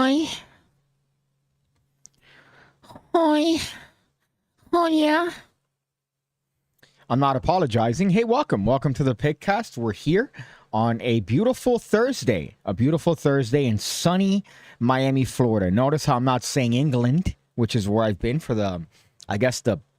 Hi. Hi. Oh, yeah. I'm not apologizing. Hey, welcome to the PigCast. We're here on a beautiful Thursday in sunny Miami, Florida. Notice how I'm not saying England, which is where I've been for the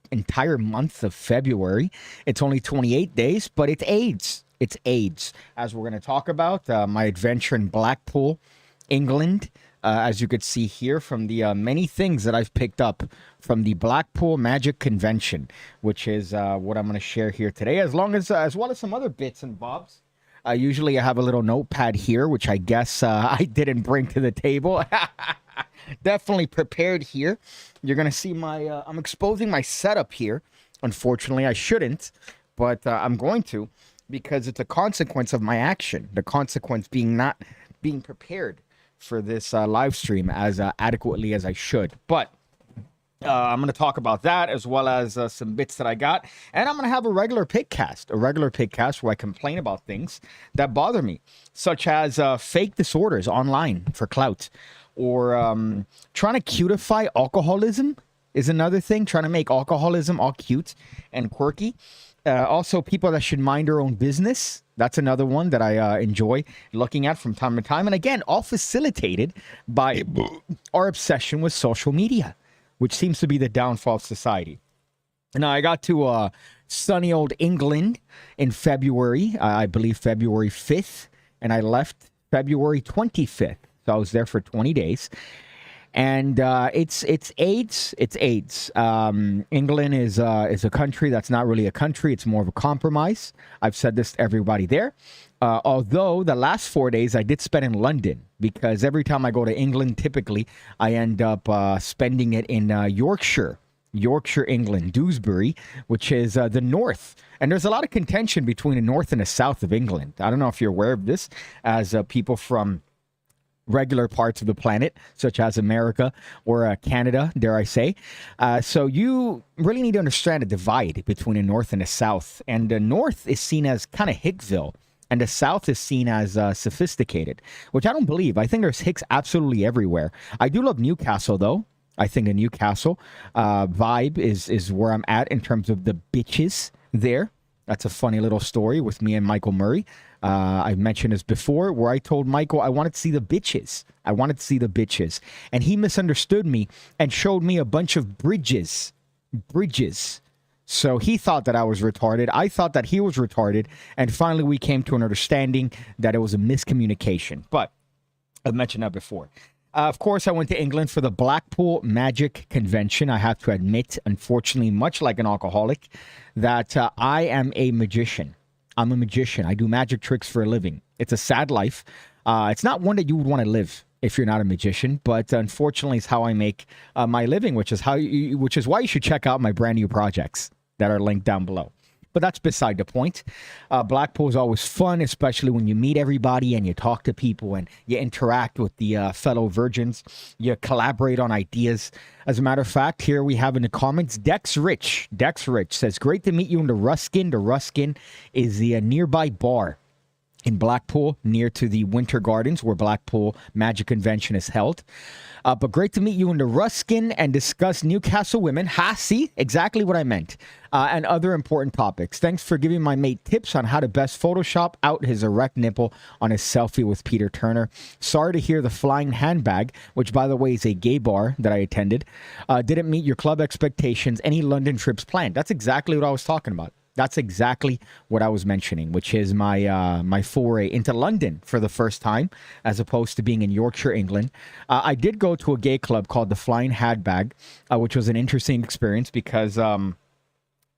entire month of February. It's only 28 days, but it's AIDS. It's AIDS, as we're going to talk about my adventure in Blackpool, England. As you could see here from the many things that I've picked up from the Blackpool Magic Convention, which is what I'm going to share here today, as well as some other bits and bobs. Usually I have a little notepad here, which I guess I didn't bring to the table. Definitely prepared here. You're going to see I'm exposing my setup here. Unfortunately, I shouldn't, but I'm going to, because it's a consequence of my action. The consequence being not being prepared for this live stream as adequately as I should. But I'm going to talk about that, as well as some bits that I got. And I'm going to have a regular PigCast where I complain about things that bother me, such as fake disorders online for clout, or trying to cutify alcoholism is another thing, trying to make alcoholism all cute and quirky. Also, people that should mind their own business. That's another one that I enjoy looking at from time to time. And again, all facilitated by our obsession with social media, which seems to be the downfall of society. Now, I got to sunny old England in February, I believe February 5th, and I left February 25th. So I was there for 20 days. And it's AIDS. It's AIDS. England is a country that's not really a country. It's more of a compromise. I've said this to everybody there. Although the last 4 days I did spend in London, because every time I go to England, typically I end up spending it in Yorkshire, England, Dewsbury, which is the north. And there's a lot of contention between the north and the south of England. I don't know if you're aware of this, as people from regular parts of the planet, such as America or Canada, dare I say. So you really need to understand the divide between the North and the South. And the North is seen as kind of Hickville, and the South is seen as sophisticated, which I don't believe. I think there's Hicks absolutely everywhere. I do love Newcastle, though. I think the Newcastle vibe is where I'm at in terms of the bitches there. That's a funny little story with me and Michael Murray. I've mentioned this before, where I told Michael I wanted to see the bitches. And he misunderstood me and showed me a bunch of bridges. So he thought that I was retarded. I thought that he was retarded. And finally, we came to an understanding that it was a miscommunication. But I've mentioned that before. Of course, I went to England for the Blackpool Magic Convention. I have to admit, unfortunately, much like an alcoholic, that I am a magician. I'm a magician. I do magic tricks for a living. It's a sad life. It's not one that you would want to live if you're not a magician, but unfortunately, it's how I make my living, which is why you should check out my brand new projects that are linked down below. But that's beside the point. Blackpool is always fun, especially when you meet everybody and you talk to people and you interact with the fellow virgins. You collaborate on ideas. As a matter of fact, here we have in the comments, Dex Rich says, great to meet you in the Ruskin. The Ruskin is the nearby bar in Blackpool, near to the Winter Gardens, where Blackpool Magic Convention is held. But great to meet you in the Ruskin and discuss Newcastle women. See, exactly what I meant. And other important topics. Thanks for giving my mate tips on how to best Photoshop out his erect nipple on his selfie with Peter Turner. Sorry to hear the flying handbag, which, by the way, is a gay bar that I attended, didn't meet your club expectations. Any London trips planned? That's exactly what I was talking about. That's exactly what I was mentioning, which is my foray into London for the first time, as opposed to being in Yorkshire, England. I did go to a gay club called the Flying Handbag, which was an interesting experience because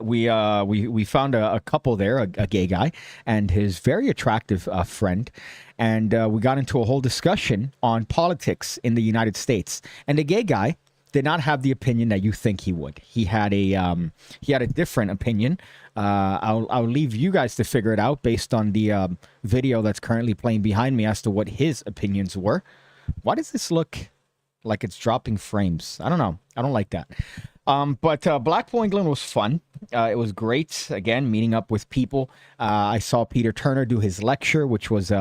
we found a couple there, a gay guy and his very attractive friend, and we got into a whole discussion on politics in the United States. And the gay guy did not have the opinion that you think he would. He had a different opinion. I'll leave you guys to figure it out based on the video that's currently playing behind me as to what his opinions were. Why does this look like it's dropping frames? I don't know. I don't like that. But Blackpool, England was fun. It was great. Again, meeting up with people. I saw Peter Turner do his lecture, which was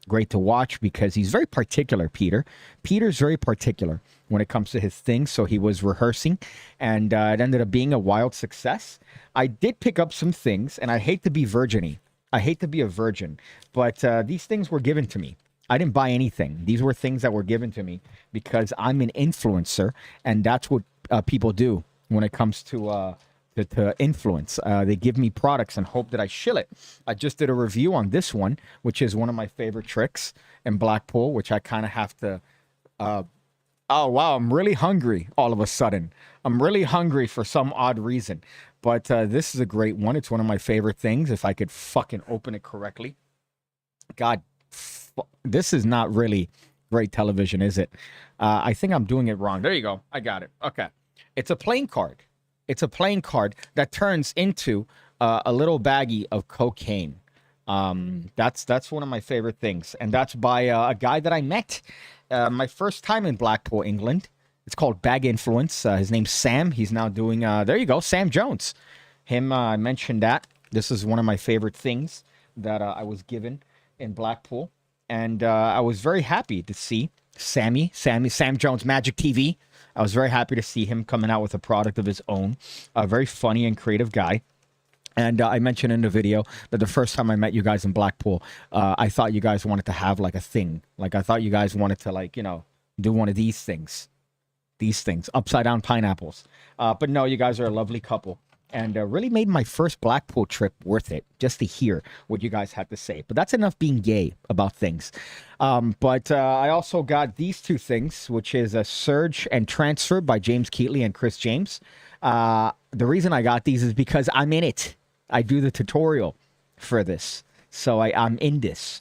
great to watch because he's very particular, Peter. Peter's very particular when it comes to his things. So he was rehearsing, and it ended up being a wild success. I did pick up some things, and I hate to be virgin-y. I hate to be a virgin, but these things were given to me. I didn't buy anything. These were things that were given to me because I'm an influencer, and that's what people do when it comes to influence. They give me products and hope that I shill it. I just did a review on this one, which is one of my favorite tricks in Blackpool, which I kind of have to. Oh wow, I'm really hungry all of a sudden. I'm really hungry for some odd reason, but this is a great one. It's one of my favorite things. If I could fucking open it correctly, God. This is not really great television, is it? I think I'm doing it wrong. There you go. I got it. Okay. It's a playing card. It's a playing card that turns into a little baggie of cocaine. That's one of my favorite things. And that's by a guy that I met my first time in Blackpool, England. It's called Bag Influence. His name's Sam. He's now doing, there you go, Sam Jones. Him, I mentioned that. This is one of my favorite things that I was given in Blackpool. And I was very happy to see Sam Jones Magic TV. I was very happy to see him coming out with a product of his own. A very funny and creative guy. And I mentioned in the video that the first time I met you guys in Blackpool, I thought you guys wanted to have like a thing. Like I thought you guys wanted to like, you know, do one of these things. These things. Upside down pineapples. But no, you guys are a lovely couple. And really made my first Blackpool trip worth it, just to hear what you guys had to say. But that's enough being gay about things. But I also got these two things, which is a Surge and Transfer by James Keatley and Chris James. The reason I got these is because I'm in it. I do the tutorial for this. So I'm in this.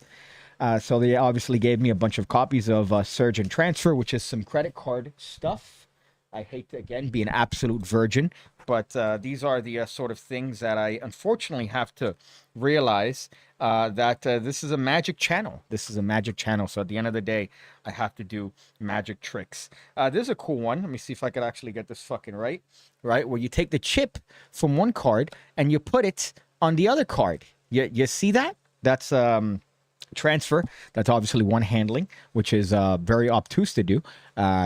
So they obviously gave me a bunch of copies of Surge and Transfer, which is some credit card stuff. I hate to, again, be an absolute virgin, but these are the sort of things that I unfortunately have to realize that this is a magic channel. This is a magic channel. So at the end of the day, I have to do magic tricks. This is a cool one. Let me see if I could actually get this fucking right. Right, where you take the chip from one card and you put it on the other card. You see that? That's transfer. That's obviously one handling, which is very obtuse to do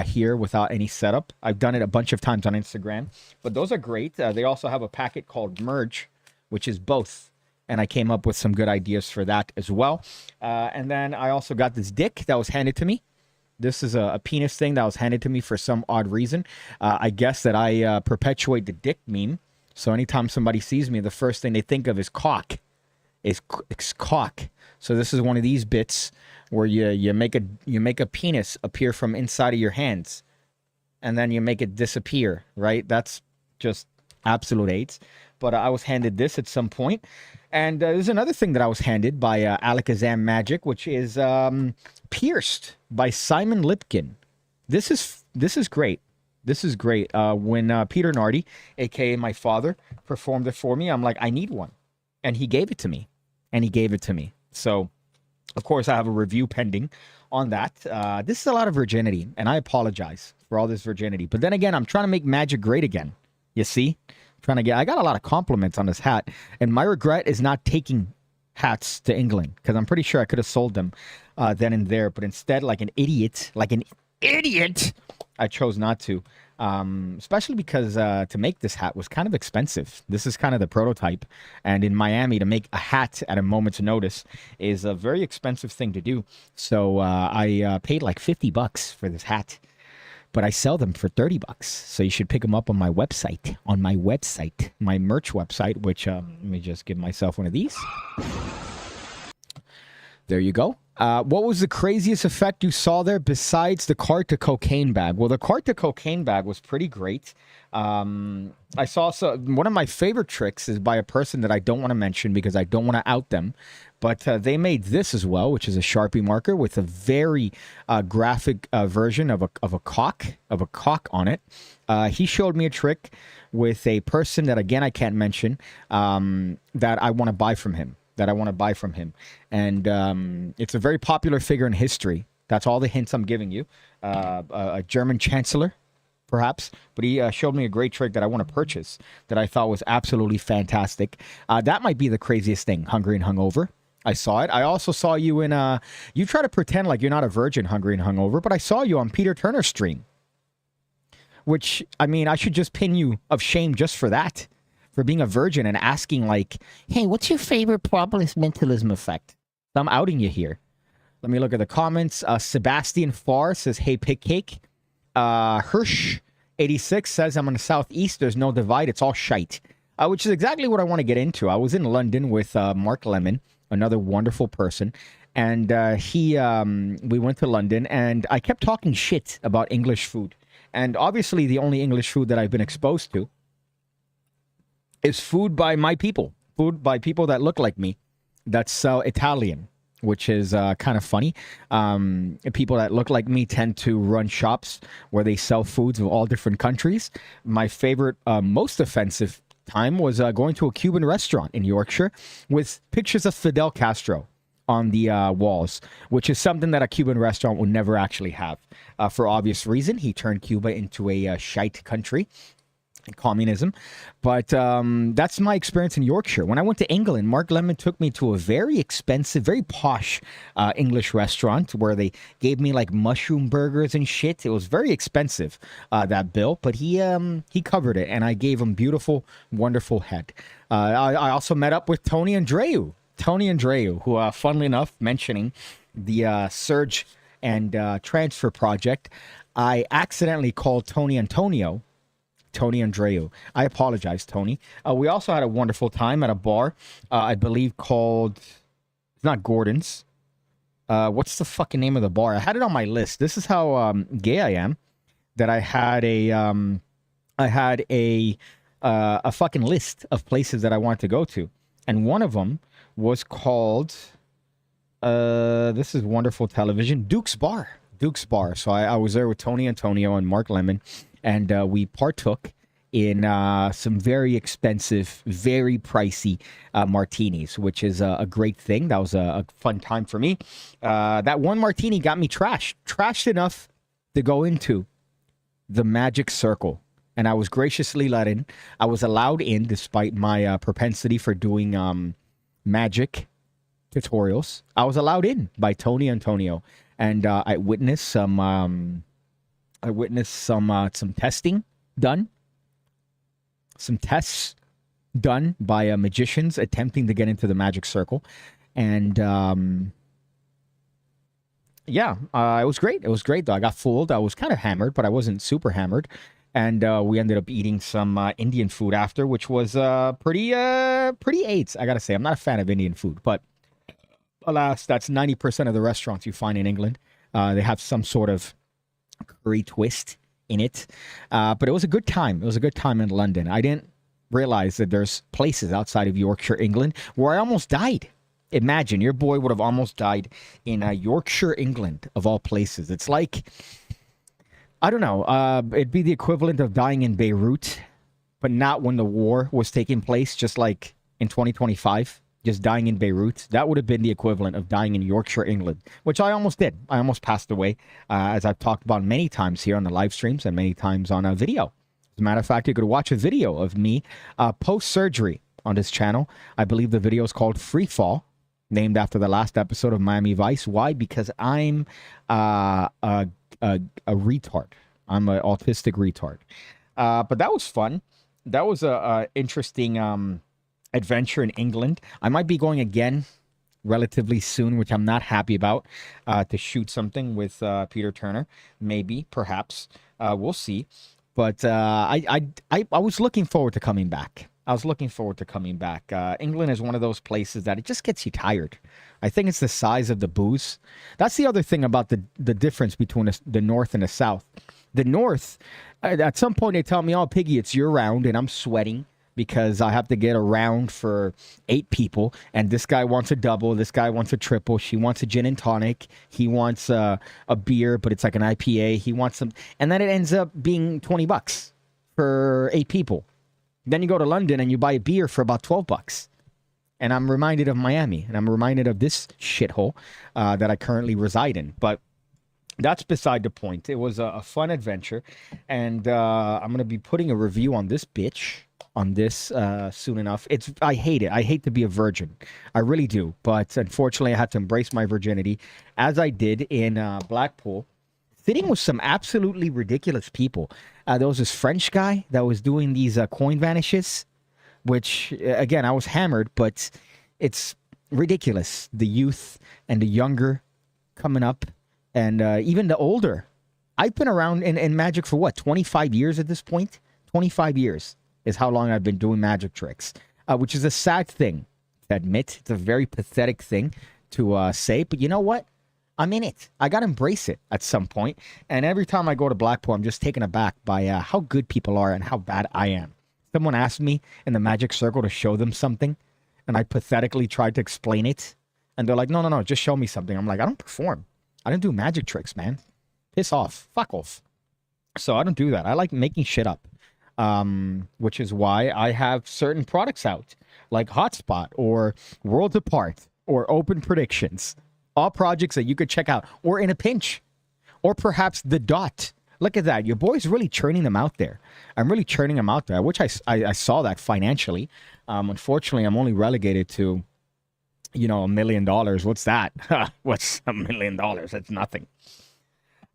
here without any setup. I've done it a bunch of times on Instagram, but those are great. They also have a packet called Merge, which is both. And I came up with some good ideas for that as well. And then I also got this dick that was handed to me. This is a penis thing that was handed to me for some odd reason. I guess that I perpetuate the dick meme. So anytime somebody sees me, the first thing they think of is cock. It's cock. So this is one of these bits where you make a penis appear from inside of your hands, and then you make it disappear. Right? That's just absolute AIDS. But I was handed this at some point. And there's another thing that I was handed by Alakazam Magic, which is Pierced by Simon Lipkin. This is great. This is great. When Peter Nardi, a.k.a. my father, performed it for me, I'm like, I need one. And he gave it to me. So, of course, I have a review pending on that. This is a lot of virginity, and I apologize for all this virginity. But then again, I'm trying to make magic great again. You see? I got a lot of compliments on this hat, and my regret is not taking hats to England, because I'm pretty sure I could have sold them then and there, but instead, like an idiot, I chose not to, especially because to make this hat was kind of expensive. This is kind of the prototype, and in Miami, to make a hat at a moment's notice is a very expensive thing to do, so I paid like $50 for this hat. But I sell them for $30, so you should pick them up on my website, my merch website, which, let me just give myself one of these. There you go. What was the craziest effect you saw there besides the cart to cocaine bag? Well, the cart to cocaine bag was pretty great. I saw one of my favorite tricks is by a person that I don't want to mention because I don't want to out them. But they made this as well, which is a Sharpie marker with a very graphic version of a cock on it. He showed me a trick with a person that, again, I can't mention, that I want to buy from him. And it's a very popular figure in history. That's all the hints I'm giving you. A German chancellor, perhaps, but he showed me a great trick that I want to purchase that I thought was absolutely fantastic. That might be the craziest thing, hungry and hungover. I saw it. I also saw you in you try to pretend like you're not a virgin, hungry and hungover, but I saw you on Peter Turner's stream, which, I mean, I should just pin you of shame just for that, for being a virgin and asking like, hey, what's your favorite probabilist mentalism effect? I'm outing you here. Let me look at the comments. Sebastian Farr says, hey, PigCake. Hirsch86 says, I'm in the southeast. There's no divide. It's all shite. Which is exactly what I want to get into. I was in London with Mark Lemon, another wonderful person. And we went to London, and I kept talking shit about English food. And obviously, the only English food that I've been exposed to is food by my people. Food by people that look like me, that sell Italian, which is kind of funny. People that look like me tend to run shops where they sell foods of all different countries. My favorite, most offensive time was going to a Cuban restaurant in Yorkshire with pictures of Fidel Castro on the walls, which is something that a Cuban restaurant would never actually have. For obvious reason, he turned Cuba into a shite country. Communism. But that's my experience in Yorkshire. When I went to England, Mark Lemon took me to a very expensive, very posh English restaurant where they gave me like mushroom burgers and shit. It was very expensive, that bill, but he covered it, and I gave him beautiful, wonderful head. I also met up with Tony Andreu. Tony Andreu, who, funnily enough, mentioning the Surge and Transfer project, I accidentally called Tony Antonio Tony Andreu. I apologize, Tony. We also had a wonderful time at a bar, I believe called, it's not Gordon's. What's the fucking name of the bar? I had it on my list. This is how gay I am, that I had a fucking list of places that I wanted to go to, and one of them was called this is wonderful television, Duke's Bar. Duke's Bar. So I was there with Tony Antonio and Mark Lemon, and we partook in some very expensive, very pricey martinis, which is a great thing. That was a fun time for me. That one martini got me trashed enough to go into the magic circle, and I was graciously let in. I was allowed in despite my propensity for doing magic tutorials. I was allowed in by Tony Antonio, and I witnessed some testing done. Some tests done by magicians attempting to get into the magic circle. And yeah, it was great. It was great, though. I got fooled. I was kind of hammered, but I wasn't super hammered. And we ended up eating some Indian food after, which was pretty AIDS, I got to say. I'm not a fan of Indian food, but alas, that's 90% of the restaurants you find in England. They have some sort of curry twist in it. But it was a good time. It was a good time in London. I didn't realize that there's places outside of Yorkshire, England, where I almost died. Imagine, your boy would have almost died in Yorkshire, England, of all places. It's like, I don't know, it'd be the equivalent of dying in Beirut, but not when the war was taking place, just like in 2025. Just dying in Beirut. That would have been the equivalent of dying in Yorkshire, England, which I almost did. I almost passed away, as I've talked about many times here on the live streams and many times on a video. As a matter of fact, you could watch a video of me post-surgery on this channel. I believe the video is called Free Fall, named after the last episode of Miami Vice. Why? Because I'm a retard. I'm an autistic retard. But that was fun. That was a interesting adventure in England. I might be going again relatively soon, which I'm not happy about, to shoot something with Peter Turner. Maybe, perhaps. We'll see. But I was looking forward to coming back. England is one of those places that it just gets you tired. I think it's the size of the booze. That's the other thing about the difference between the North and the South. The North, at some point they tell me, oh, Piggy, it's year round, and I'm sweating because I have to get around for 8 people, and this guy wants a double, this guy wants a triple, she wants a gin and tonic, he wants a beer, but it's like an IPA, he wants some, and then it ends up being $20 for 8 people. Then you go to London and you buy a beer for about $12. And I'm reminded of Miami, and I'm reminded of this shithole that I currently reside in. But that's beside the point. It was a fun adventure, and I'm gonna be putting a review on this bitch on this soon enough. I hate it. I hate to be a virgin. I really do. But unfortunately, I had to embrace my virginity, as I did in Blackpool, sitting with some absolutely ridiculous people. There was this French guy that was doing these coin vanishes, which again I was hammered, but it's ridiculous. The youth and the younger coming up, and even the older. I've been around in magic for what, 25 years at this point? 25 years is how long I've been doing magic tricks, which is a sad thing to admit. It's a very pathetic thing to say, but you know what? I'm in it. I got to embrace it at some point. And every time I go to Blackpool, I'm just taken aback by how good people are and how bad I am. Someone asked me in the magic circle to show them something, and I pathetically tried to explain it. And they're like, no, no, no, just show me something. I'm like, I don't perform. I don't do magic tricks, man. Piss off. Fuck off. So I don't do that. I like making shit up, which is why I have certain products out, like Hotspot or Worlds Apart or Open Predictions. All projects that you could check out, or In a Pinch, or perhaps The Dot. Look at that. Your boy's really churning them out there. I'm really churning them out there. I wish I saw that financially. Unfortunately, I'm only relegated to, $1 million. What's that? What's $1 million? That's nothing.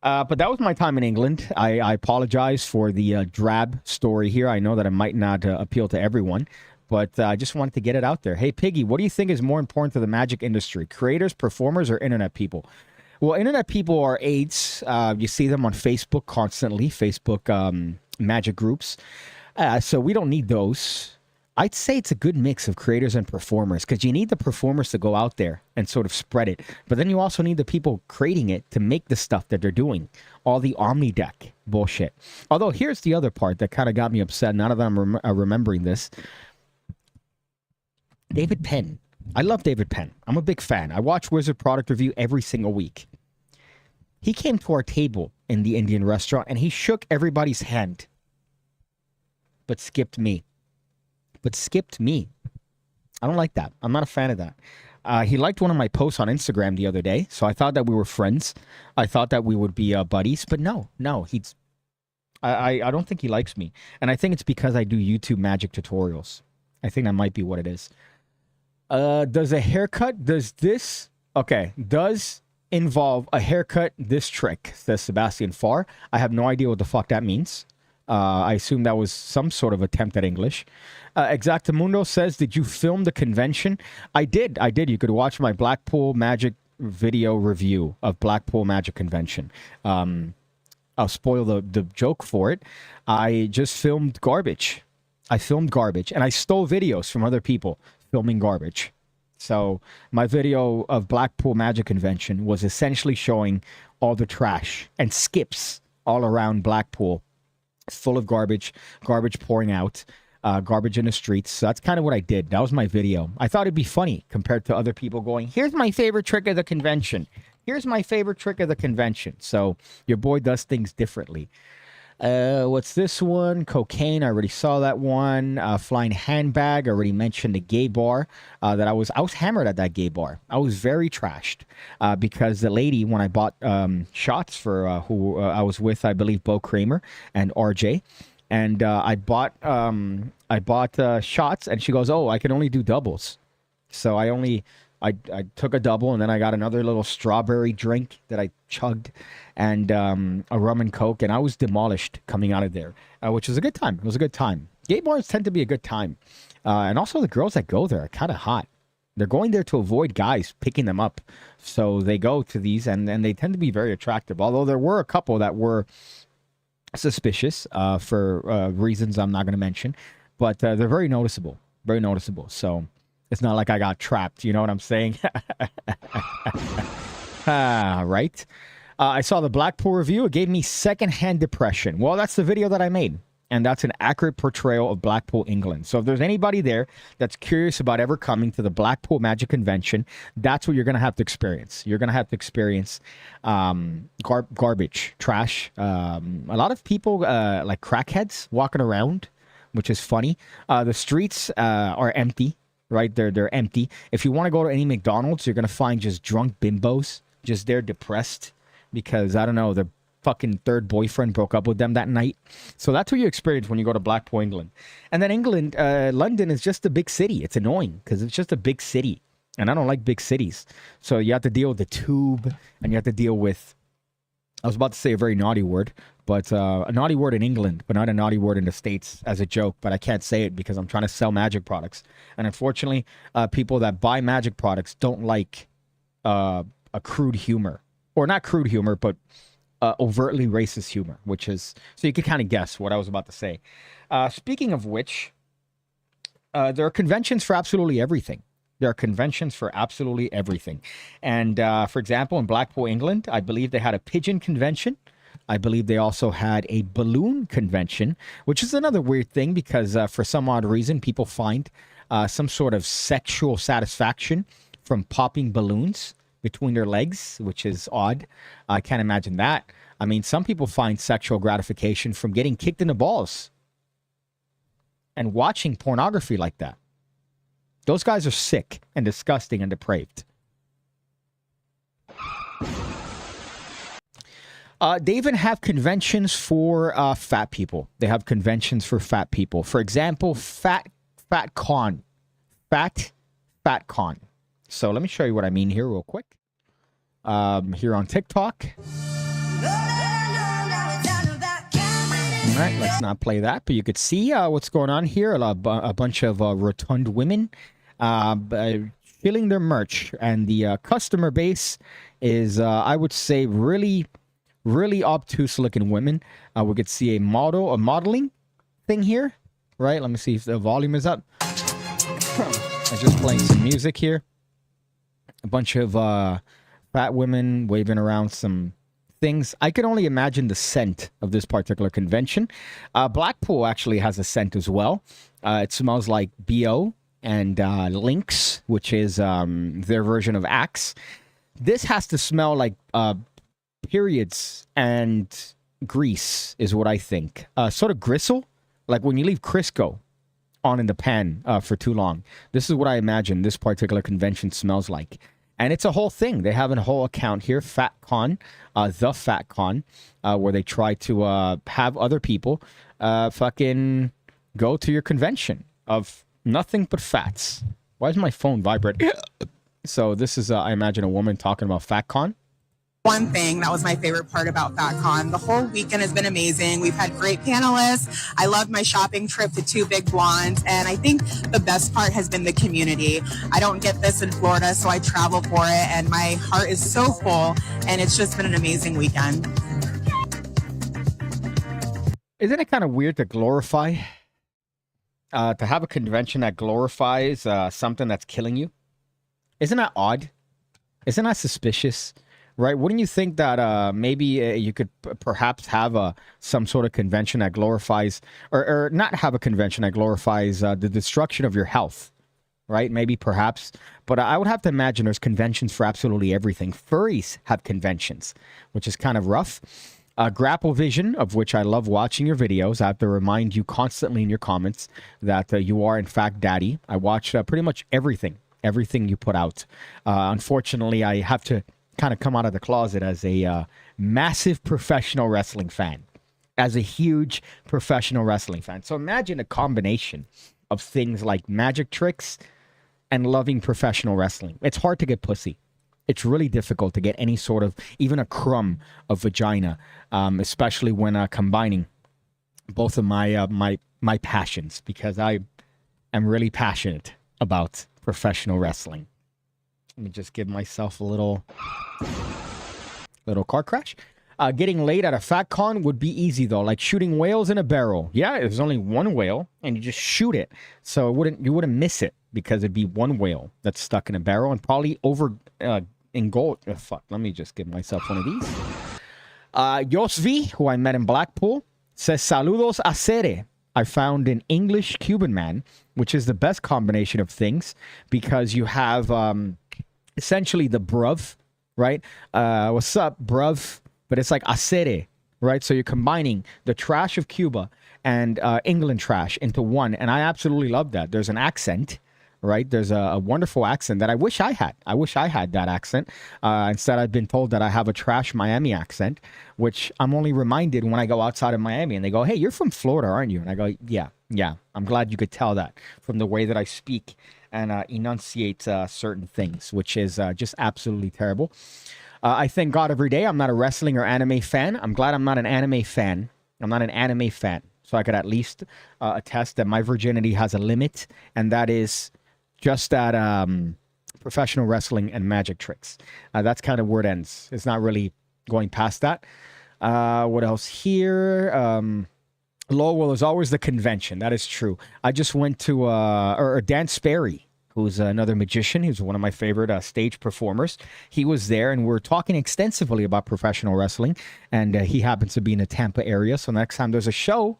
But that was my time in England. I apologize for the drab story here. I know that it might not appeal to everyone, but I just wanted to get it out there. Hey, Piggy, what do you think is more important to the magic industry? Creators, performers, or internet people? Well, internet people are aides. You see them on Facebook constantly, Facebook magic groups. So we don't need those. I'd say it's a good mix of creators and performers, because you need the performers to go out there and sort of spread it. But then you also need the people creating it to make the stuff that they're doing. All the Omnideck bullshit. Although here's the other part that kind of got me upset. Now that I'm remembering this. David Penn. I love David Penn. I'm a big fan. I watch Wizard Product Review every single week. He came to our table in the Indian restaurant and he shook everybody's hand. But skipped me. I don't like that. I'm not a fan of that. He liked one of my posts on Instagram the other day, so I thought that we were friends. I thought that we would be buddies, but no. I don't think he likes me. And I think it's because I do YouTube magic tutorials. I think that might be what it is. Does involve a haircut this trick, says Sebastian Farr. I have no idea what the fuck that means. I assume that was some sort of attempt at English. Exactamundo says, did you film the convention? I did. You could watch my Blackpool Magic video review of Blackpool Magic Convention. I'll spoil the joke for it. I just filmed garbage. And I stole videos from other people filming garbage. So my video of Blackpool Magic Convention was essentially showing all the trash and skips all around Blackpool, full of garbage pouring out, garbage in the streets. So that's kind of what I did. That was my video. I thought it'd be funny compared to other people going, here's my favorite trick of the convention. So your boy does things differently. What's this one? Cocaine. I already saw that one. Flying handbag. I already mentioned the gay bar. That I was hammered at that gay bar. I was very trashed because the lady, when I bought shots for who I was with, I believe Bo Kramer and RJ, and I bought shots, and she goes, "Oh, I can only do doubles." So I took a double, and then I got another little strawberry drink that I chugged, and a rum and coke, and I was demolished coming out of there, which was a good time. It was a good time. Gay bars tend to be a good time. And also the girls that go there are kind of hot. They're going there to avoid guys picking them up. So they go to these, and they tend to be very attractive. Although there were a couple that were suspicious for reasons I'm not going to mention. But they're very noticeable. Very noticeable. So it's not like I got trapped. You know what I'm saying? Right? I saw the Blackpool review. It gave me secondhand depression. Well, that's the video that I made. And that's an accurate portrayal of Blackpool, England. So if there's anybody there that's curious about ever coming to the Blackpool Magic Convention, that's what you're going to have to experience. You're going to have to experience garbage, trash. A lot of people like crackheads walking around, which is funny. The streets are empty, right? They're empty. If you want to go to any McDonald's, you're going to find just drunk bimbos, just there depressed, because I don't know, the fucking third boyfriend broke up with them that night. So that's what you experience when you go to Blackpool, England. And then England, London is just a big city. It's annoying because it's just a big city. And I don't like big cities. So you have to deal with the tube, and you have to deal with, I was about to say a very naughty word, but a naughty word in England, but not a naughty word in the States as a joke. But I can't say it because I'm trying to sell magic products. And unfortunately, people that buy magic products don't like a crude humor. Or not crude humor, but overtly racist humor, which is, so you can kind of guess what I was about to say. Speaking of which, there are conventions for absolutely everything. There are conventions for absolutely everything. And for example, in Blackpool, England, I believe they had a pigeon convention. I believe they also had a balloon convention, which is another weird thing because for some odd reason, people find some sort of sexual satisfaction from popping balloons between their legs, which is odd. I can't imagine that. I mean, some people find sexual gratification from getting kicked in the balls and watching pornography like that. Those guys are sick and disgusting and depraved. They even have conventions for fat people. They have conventions for fat people. For example, Fat Con. Fat Con. So let me show you what I mean here real quick. Here on TikTok. All right, let's not play that, but you could see what's going on here. A bunch of rotund women filling their merch, and the customer base is, I would say, really, really obtuse-looking women. We could see a modeling thing here, right? Let me see if the volume is up. I'm just playing some music here. A bunch of fat women waving around some things. I can only imagine the scent of this particular convention. Blackpool actually has a scent as well. It smells like BO and Lynx, which is their version of Axe. This has to smell like periods and grease is what I think. Sort of gristle, like when you leave Crisco on in the pan for too long. This is what I imagine this particular convention smells like. And it's a whole thing. They have a whole account here, Fat Con, the Fat Con, where they try to have other people fucking go to your convention of nothing but fats. Why is my phone vibrating? So this is, I imagine, a woman talking about Fat Con. One thing that was my favorite part about FatCon. The whole weekend has been amazing. We've had great panelists. I loved my shopping trip to Two Big Blondes. And I think the best part has been the community. I don't get this in Florida, so I travel for it. And my heart is so full. And it's just been an amazing weekend. Isn't it kind of weird to glorify? To have a convention that glorifies something that's killing you? Isn't that odd? Isn't that suspicious? Right? Wouldn't you think that maybe you could perhaps have some sort of convention that glorifies, or not have a convention that glorifies the destruction of your health, right? Maybe perhaps. But I would have to imagine there's conventions for absolutely everything. Furries have conventions, which is kind of rough. Grapple Vision, of which I love watching your videos. I have to remind you constantly in your comments that you are, in fact, daddy. I watch pretty much everything you put out. Unfortunately, I have to kind of come out of the closet as a massive professional wrestling fan, as a huge professional wrestling fan. So imagine a combination of things like magic tricks and loving professional wrestling. It's hard to get pussy. It's really difficult to get any sort of, even a crumb of vagina, especially when combining both of my passions, because I am really passionate about professional wrestling. Let me just give myself a little car crash. Getting laid at a fat con would be easy though, like shooting whales in a barrel. Yeah, there's only one whale, and you just shoot it, so you wouldn't miss it because it'd be one whale that's stuck in a barrel and probably engulfed. Oh, fuck, let me just give myself one of these. Yosvi, who I met in Blackpool, says saludos a Sere. I found an English Cuban man, which is the best combination of things because you have essentially the bruv, right? What's up, bruv? But it's like acere, right? So you're combining the trash of Cuba and England trash into one. And I absolutely love that. There's an accent, right? There's a wonderful accent that I wish I had. I wish I had that accent. Instead, I've been told that I have a trash Miami accent, which I'm only reminded when I go outside of Miami and they go, hey, you're from Florida, aren't you? And I go, yeah. I'm glad you could tell that from the way that I speak and enunciate certain things, which is just absolutely terrible. I thank God every day I'm not a wrestling or anime fan. I'm glad I'm not an anime fan. I'm not an anime fan. So I could at least attest that my virginity has a limit, and that is just at professional wrestling and magic tricks. That's kind of where it ends. It's not really going past that. What else here? Lowell is always the convention. That is true. I just went to Dan Sperry, who's another magician. He's one of my favorite stage performers. He was there, and we were talking extensively about professional wrestling, and he happens to be in the Tampa area. So next time there's a show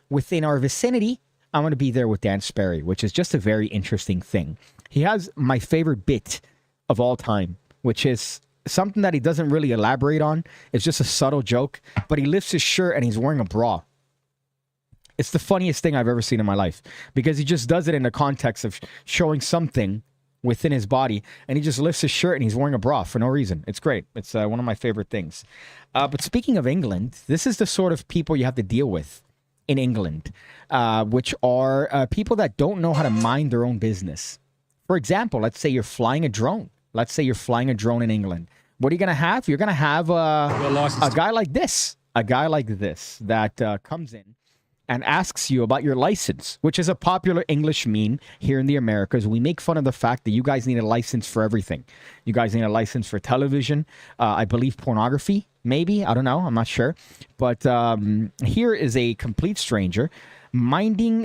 within our vicinity, I'm going to be there with Dan Sperry, which is just a very interesting thing. He has my favorite bit of all time, which is something that he doesn't really elaborate on. It's just a subtle joke, but he lifts his shirt and he's wearing a bra. It's the funniest thing I've ever seen in my life, because he just does it in the context of showing something within his body, and he just lifts his shirt and he's wearing a bra for no reason. It's great. It's one of my favorite things. But speaking of England, this is the sort of people you have to deal with in England, which are people that don't know how to mind their own business. For example, let's say you're flying a drone. Let's say you're flying a drone in England. What are you going to have? You're going to have a guy like this. A guy like this that comes in and asks you about your license, which is a popular English meme here in the Americas. We make fun of the fact that you guys need a license for everything. You guys need a license for television, I believe pornography, maybe. I don't know. I'm not sure. But here is a complete stranger not minding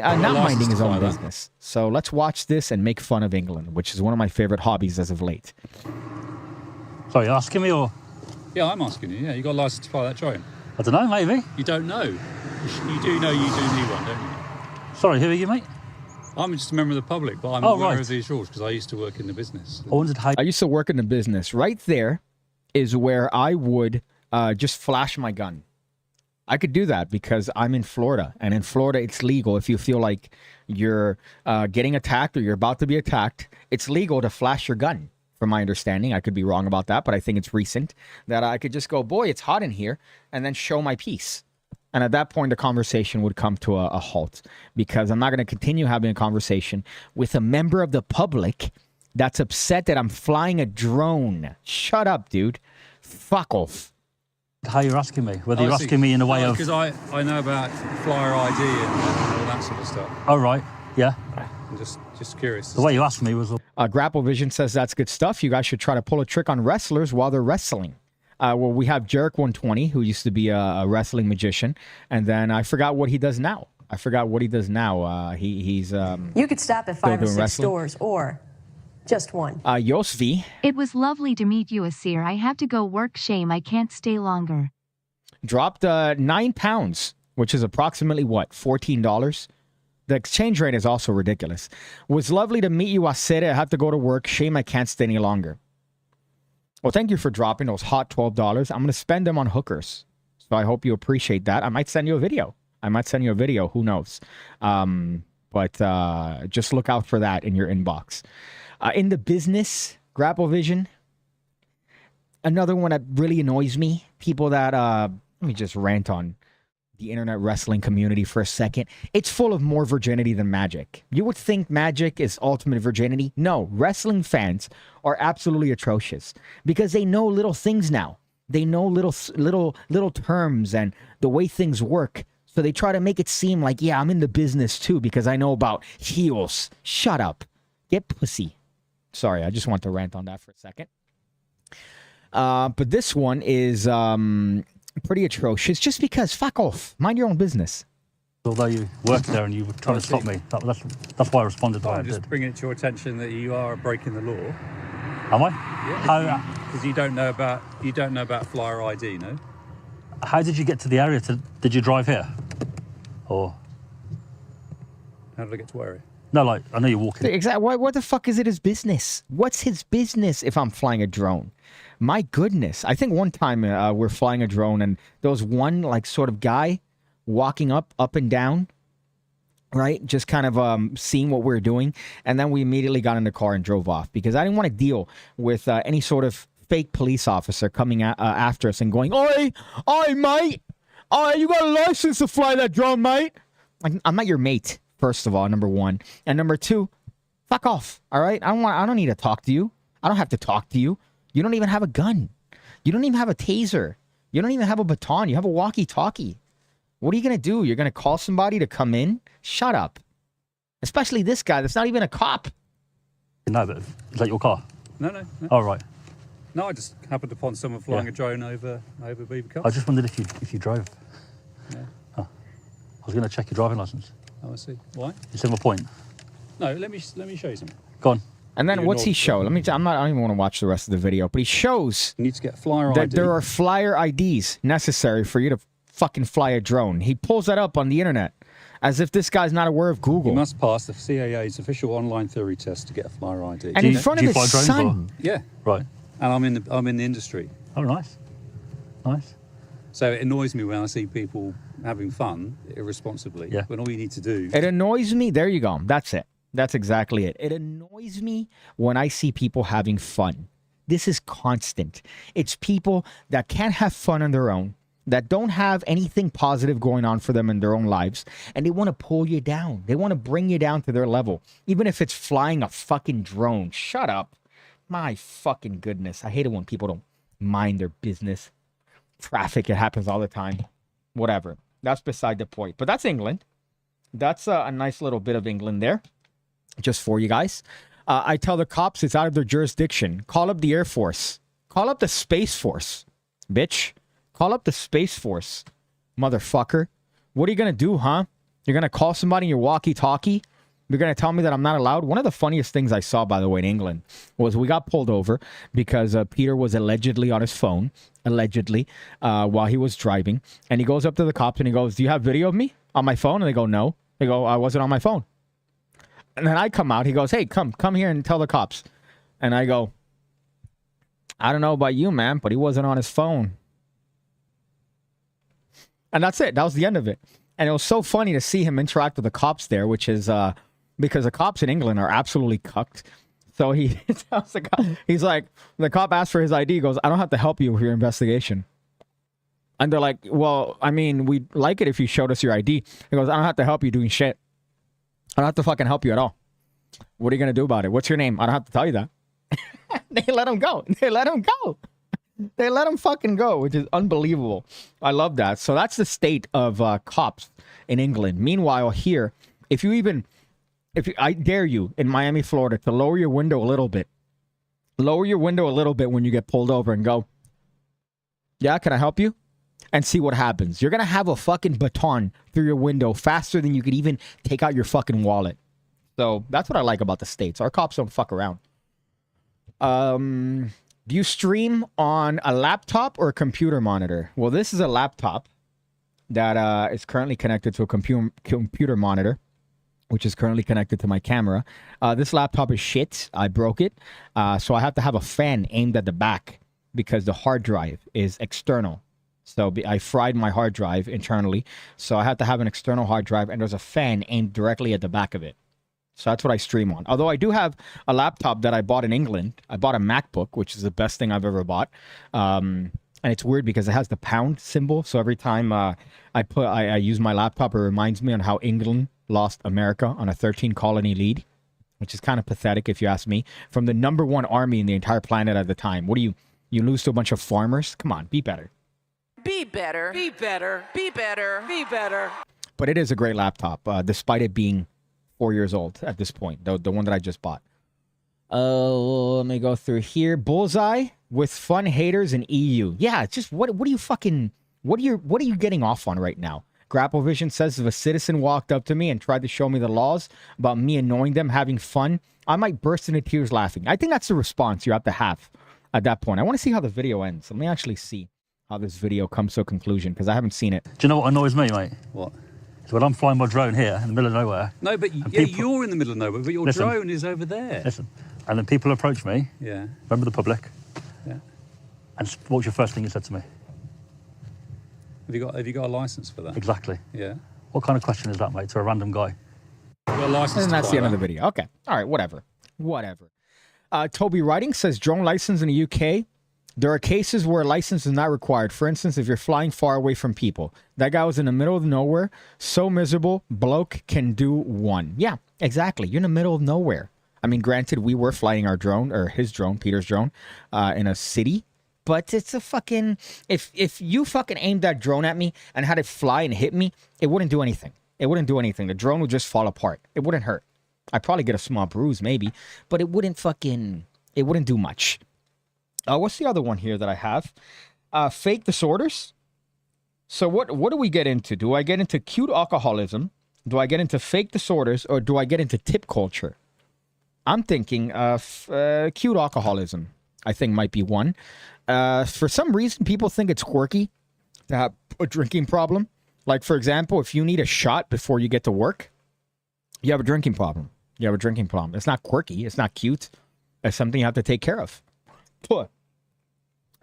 his own business. So let's watch this and make fun of England, which is one of my favorite hobbies as of late. Sorry, you're asking me or? Yeah, I'm asking you. Yeah, you got a license to fly that drone? I don't know, maybe. You don't know? You do know you do need one, don't you? Sorry, who are you, mate? I'm just a member of the public, but I'm aware of these rules because I used to work in the business. I used to work in the business. Right there is where I would just flash my gun. I could do that because I'm in Florida, and in Florida, it's legal. If you feel like you're getting attacked or you're about to be attacked, it's legal to flash your gun. From my understanding, I could be wrong about that, but I think it's recent that I could just go, boy, it's hot in here, and then show my piece. And at that point, the conversation would come to a halt, because I'm not going to continue having a conversation with a member of the public that's upset that I'm flying a drone. Shut up, dude. Fuck off. How you're asking me? Whether you're asking me in a way of... Because I know about flyer ID and all that sort of stuff. Oh, right. Yeah. I'm just curious. The way you asked me was... Grapple Vision says that's good stuff. You guys should try to pull a trick on wrestlers while they're wrestling. Well, we have Jarek 120, who used to be a wrestling magician, and then I forgot what he does now. He's you could stop at 5 or 6 stores, or just one. Yosvi. It was lovely to meet you, Asir. I have to go work. Shame I can't stay longer. Dropped 9 pounds, which is approximately, what, $14? The exchange rate is also ridiculous. Was lovely to meet you, Asir. I have to go to work. Shame I can't stay any longer. Well, thank you for dropping those hot $12. I'm going to spend them on hookers. So I hope you appreciate that. I might send you a video. Who knows? But just look out for that in your inbox. In the business, Grapple Vision. Another one that really annoys me. People that, let me just rant on the internet wrestling community for a second. It's full of more virginity than magic. You would think magic is ultimate virginity. No, wrestling fans are absolutely atrocious because they know little things now. They know little terms and the way things work. So they try to make it seem like, yeah, I'm in the business too because I know about heels. Shut up. Get pussy. Sorry, I just want to rant on that for a second. But this one is pretty atrocious just because, fuck off. Mind your own business. Although you worked there and you were trying to stop me. That's why I responded the way I did. Just bringing it to your attention that you are breaking the law. Am I? Yeah. Because you don't know about flyer ID, no? How did you get to the area? Did you drive here? Or? How did I get to where? No, like, I know you're walking. Exactly. What the fuck is it his business? What's his business if I'm flying a drone? My goodness. I think one time we're flying a drone and there was one like sort of guy walking up and down, right? Just kind of seeing what we were doing. And then we immediately got in the car and drove off because I didn't want to deal with any sort of fake police officer coming after us and going, oi, mate. Oi, you got a license to fly that drone, mate. I'm not your mate, first of all, number one. And number two, fuck off, all right? I don't need to talk to you. I don't have to talk to you. You don't even have a gun. You don't even have a taser. You don't even have a baton. You have a walkie-talkie. What are you going to do? You're going to call somebody to come in? Shut up. Especially this guy that's not even a cop. No, but is that your car? No. Oh, right. No, I just happened upon someone flying a drone over Beaver Cove. I just wondered if you drove. Yeah. Oh. I was going to check your driving licence. Oh, I see. Why? You see my point? No, let me show you something. Go on. And then what's he show? I don't even want to watch the rest of the video, but he shows You need to get a flyer that ID. there are flyer IDs necessary for you to fucking fly a drone. He pulls that up on the internet as if this guy's not aware of Google. You must pass the CAA's official online theory test to get a flyer ID. And in front of his son. Yeah. Right. And I'm in the industry. Oh, nice. Nice. So it annoys me when I see people having fun irresponsibly. Yeah. When all you need to do... It annoys me. There you go. That's it. That's exactly it. It annoys me when I see people having fun. This is constant. It's people that can't have fun on their own, that don't have anything positive going on for them in their own lives, and they want to pull you down. They want to bring you down to their level, even if it's flying a fucking drone. Shut up. My fucking goodness. I hate it when people don't mind their business. Traffic, it happens all the time. Whatever. That's beside the point. But that's England. That's a nice little bit of England there. Just for you guys. I tell the cops it's out of their jurisdiction. Call up the Air Force. Call up the Space Force. Bitch. Call up the Space Force. Motherfucker. What are you going to do, huh? You're going to call somebody in your walkie-talkie? You're going to tell me that I'm not allowed? One of the funniest things I saw, by the way, in England was we got pulled over because Peter was allegedly on his phone, while he was driving. And he goes up to the cops and he goes, do you have video of me on my phone? And they go, no. They go, I wasn't on my phone. And then I come out. He goes, hey, come here and tell the cops. And I go, I don't know about you, man, but he wasn't on his phone. And that's it. That was the end of it. And it was so funny to see him interact with the cops there, which is because the cops in England are absolutely cucked. So he tells the cop, he's like, the cop asked for his ID. He goes, I don't have to help you with your investigation. And they're like, well, I mean, we'd like it if you showed us your ID. He goes, I don't have to help you doing shit. I don't have to fucking help you at all. What are you going to do about it? What's your name? I don't have to tell you that. They let him go. They let him go. They let him fucking go, which is unbelievable. I love that. So that's the state of cops in England. Meanwhile, here, I dare you in Miami, Florida, to lower your window a little bit. Lower your window a little bit when you get pulled over and go, yeah, can I help you? And see what happens. You're going to have a fucking baton through your window faster than you could even take out your fucking wallet. So that's what I like about the States. Our cops don't fuck around. Do you stream on a laptop or a computer monitor? Well, this is a laptop that is currently connected to a computer monitor, which is currently connected to my camera. This laptop is shit. I broke it. So I have to have a fan aimed at the back because the hard drive is external. So I fried my hard drive internally. So I have to have an external hard drive, and there's a fan aimed directly at the back of it. So that's what I stream on. Although I do have a laptop that I bought in England. I bought a MacBook, which is the best thing I've ever bought. And it's weird because it has the pound symbol. So every time I use my laptop, it reminds me on how England lost America on a 13-colony lead, which is kind of pathetic if you ask me. From the #1 army in the entire planet at the time. What do you lose to a bunch of farmers? Come on, be better. Be better. Be better. Be better. Be better. But it is a great laptop, despite it being 4 years old at this point, the one that I just bought. Let me go through here. Bullseye with fun haters in EU. Yeah, it's just what are you getting off on right now? Grapplevision says if a citizen walked up to me and tried to show me the laws about me annoying them, having fun, I might burst into tears laughing. I think that's the response you have to have at that point. I want to see how the video ends. Let me actually see how this video comes to a conclusion because I haven't seen it. Do you know what annoys me, mate? What? So when I'm flying my drone here in the middle of nowhere. No, but you're in the middle of nowhere, but your drone is over there. Listen, and then people approach me. Yeah. Remember the public? Yeah. And what was your first thing you said to me? Have you got a license for that? Exactly. Yeah. What kind of question is that, mate, to a random guy? And that's the end of the video. Okay. All right. Whatever. Toby Writing says drone license in the UK. There are cases where a license is not required. For instance, if you're flying far away from people. That guy was in the middle of nowhere. So miserable. Bloke can do one. Yeah, exactly. You're in the middle of nowhere. I mean, granted, we were flying our drone, or his drone, Peter's drone, in a city. But it's a fucking... If you fucking aimed that drone at me and had it fly and hit me, it wouldn't do anything. It wouldn't do anything. The drone would just fall apart. It wouldn't hurt. I'd probably get a small bruise, maybe. But it wouldn't fucking... It wouldn't do much. What's the other one here that I have? Fake disorders. So what do we get into? Do I get into cute alcoholism? Do I get into fake disorders? Or do I get into tip culture? I'm thinking cute alcoholism, I think might be one. For some reason, people think it's quirky to have a drinking problem. Like, for example, if you need a shot before you get to work, you have a drinking problem. You have a drinking problem. It's not quirky. It's not cute. It's something you have to take care of.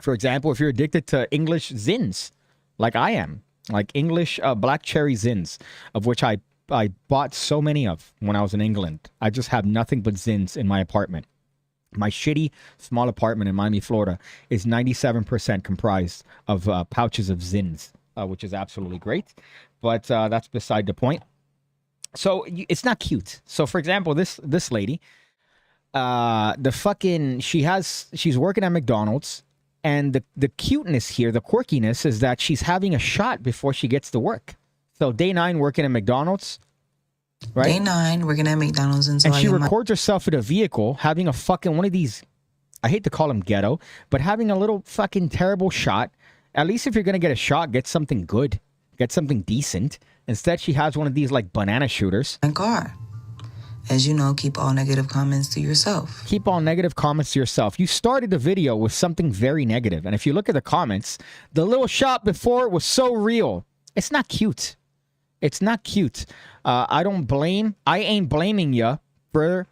For example, if you're addicted to English zins, like I am, like English black cherry zins, of which I bought so many of when I was in England. I just have nothing but zins in my apartment. My shitty small apartment in Miami, Florida is 97% comprised of pouches of zins, which is absolutely great. But that's beside the point. So it's not cute. So for example, this lady, she's working at McDonald's, and the cuteness here, the quirkiness is that she's having a shot before she gets to work. So day 9 working at McDonald's, right? Day 9 working at McDonald's, and she records herself in a vehicle having a fucking one of these, I hate to call them ghetto, but having a little fucking terrible shot. At least if you're gonna get a shot, get something good, get something decent. Instead, she has one of these like banana shooters. And car. As you know, keep all negative comments to yourself. Keep all negative comments to yourself. You started the video with something very negative. And if you look at the comments, the little shot before was so real. It's not cute. It's not cute. I ain't blaming you for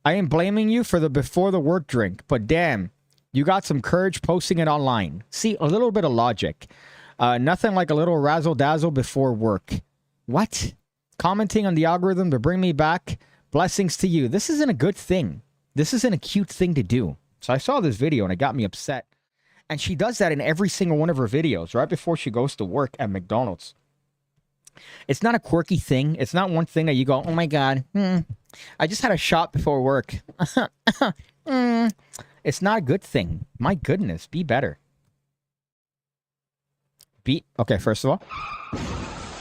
the before the work drink. But damn, you got some courage posting it online. See, a little bit of logic. Nothing like a little razzle-dazzle before work. What? Commenting on the algorithm to bring me back. Blessings to you. This isn't a good thing. This isn't a cute thing to do. So I saw this video and it got me upset. And she does that in every single one of her videos right before she goes to work at McDonald's. It's not a quirky thing. It's not one thing that you go, oh my God, I just had a shot before work. It's not a good thing. My goodness, be better. Okay, first of all.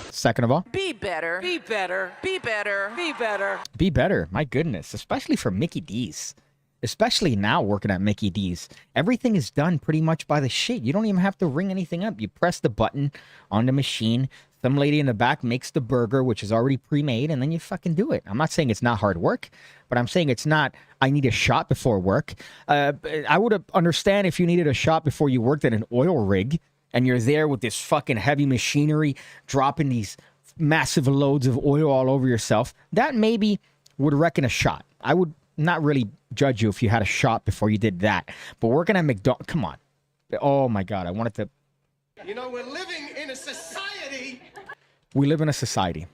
Second of all, be better. Be better. Be better. Be better. Be better. My goodness, especially for Mickey D's. Especially now working at Mickey D's. Everything is done pretty much by the shit. You don't even have to ring anything up. You press the button on the machine. Some lady in the back makes the burger, which is already pre-made, and then you fucking do it. I'm not saying it's not hard work, but I'm saying it's not, I need a shot before work. I would understand if you needed a shot before you worked at an oil rig, and you're there with this fucking heavy machinery dropping these massive loads of oil all over yourself. That maybe would reckon a shot. I would not really judge you if you had a shot before you did that. But working at McDonald's, come on. Oh my God, I wanted to... You know, we're living in a society. We live in a society.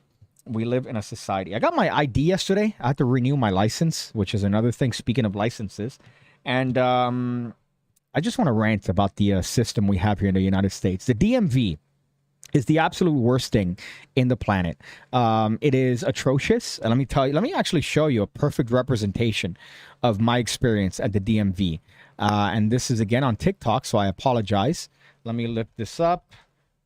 We live in a society. I got my ID yesterday. I had to renew my license, which is another thing, speaking of licenses. And I just want to rant about the system we have here in the United States. The DMV is the absolute worst thing in the planet. It is atrocious. And let me tell you, let me actually show you a perfect representation of my experience at the DMV. And this is again on TikTok, so I apologize. Let me look this up.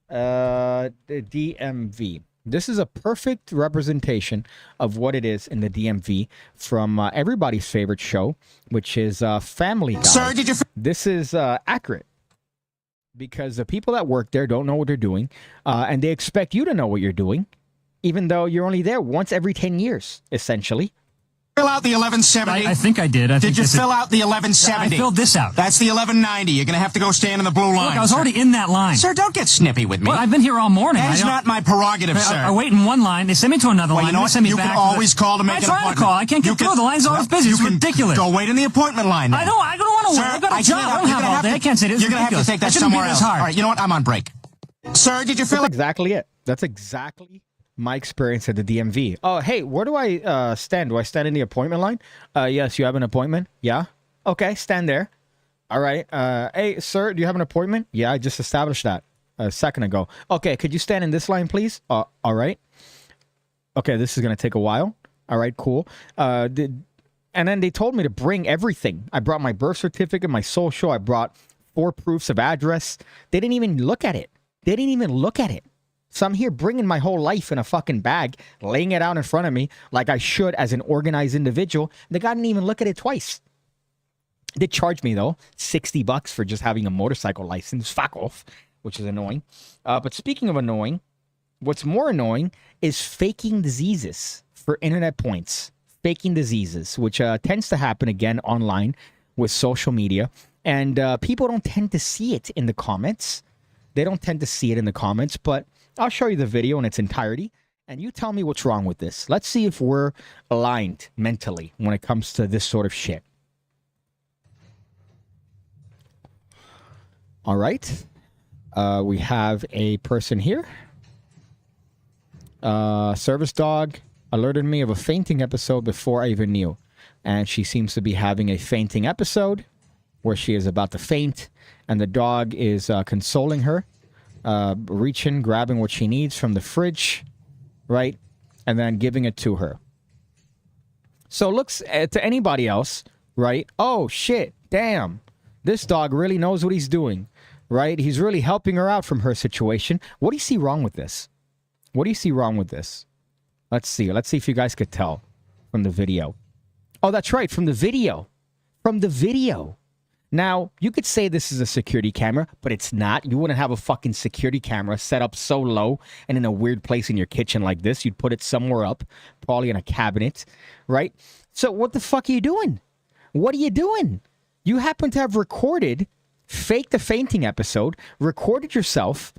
The DMV. This is a perfect representation of what it is in the DMV from everybody's favorite show, which is Family Guy. Sir, did you... This is accurate because the people that work there don't know what they're doing, and they expect you to know what you're doing, even though you're only there once every 10 years, essentially. Fill out the 1170. I think I did. Did you fill out the 1170? I filled this out. That's the 1190. You're going to have to go stand in the blue line. Look, I was already in that line. Sir, don't get snippy with me. Well, I've been here all morning. That's not my prerogative, sir. I wait in one line. They send me to another line. You know what? They send me you back can always call to make an appointment. I try to call. I can't get through. The line's always busy. It's ridiculous. Go wait in the appointment line. Then. I don't want to wait. I've got a job. I don't have all day. I can't say this. You're going to have to take that somewhere else. All right, you know what? I'm on break. Sir, did you fill it? That's exactly it. That's exactly my experience at the DMV. Oh, hey, where do I stand? Do I stand in the appointment line? Yes, you have an appointment? Yeah. Okay, stand there. All right. Hey, sir, do you have an appointment? Yeah, I just established that a second ago. Okay, could you stand in this line, please? All right. Okay, this is going to take a while. All right, cool. And then they told me to bring everything. I brought my birth certificate, my social. I brought 4 proofs of address. They didn't even look at it. So I'm here bringing my whole life in a fucking bag, laying it out in front of me like I should as an organized individual. The guy didn't even look at it twice. They charged me, though, $60 for just having a motorcycle license. Fuck off, which is annoying. But speaking of annoying, what's more annoying is faking diseases for internet points. Faking diseases, which tends to happen again online with social media. And people don't tend to see it in the comments. They don't tend to see it in the comments, but I'll show you the video in its entirety. And you tell me what's wrong with this. Let's see if we're aligned mentally when it comes to this sort of shit. All right. We have a person here. Service dog alerted me of a fainting episode before I even knew. And she seems to be having a fainting episode where she is about to faint. And the dog is consoling her, reaching, grabbing what she needs from the fridge, right? And then giving it to her. So it looks to anybody else, right? Oh, shit, damn. This dog really knows what he's doing, right? He's really helping her out from her situation. What do you see wrong with this? What do you see wrong with this? Let's see. Let's see if you guys could tell from the video. Oh, that's right. From the video. From the video. Now, you could say this is a security camera, but it's not. You wouldn't have a fucking security camera set up so low and in a weird place in your kitchen like this. You'd put it somewhere up, probably in a cabinet, right? So what the fuck are you doing? What are you doing? You happen to have recorded, faked the fainting episode, recorded yourself,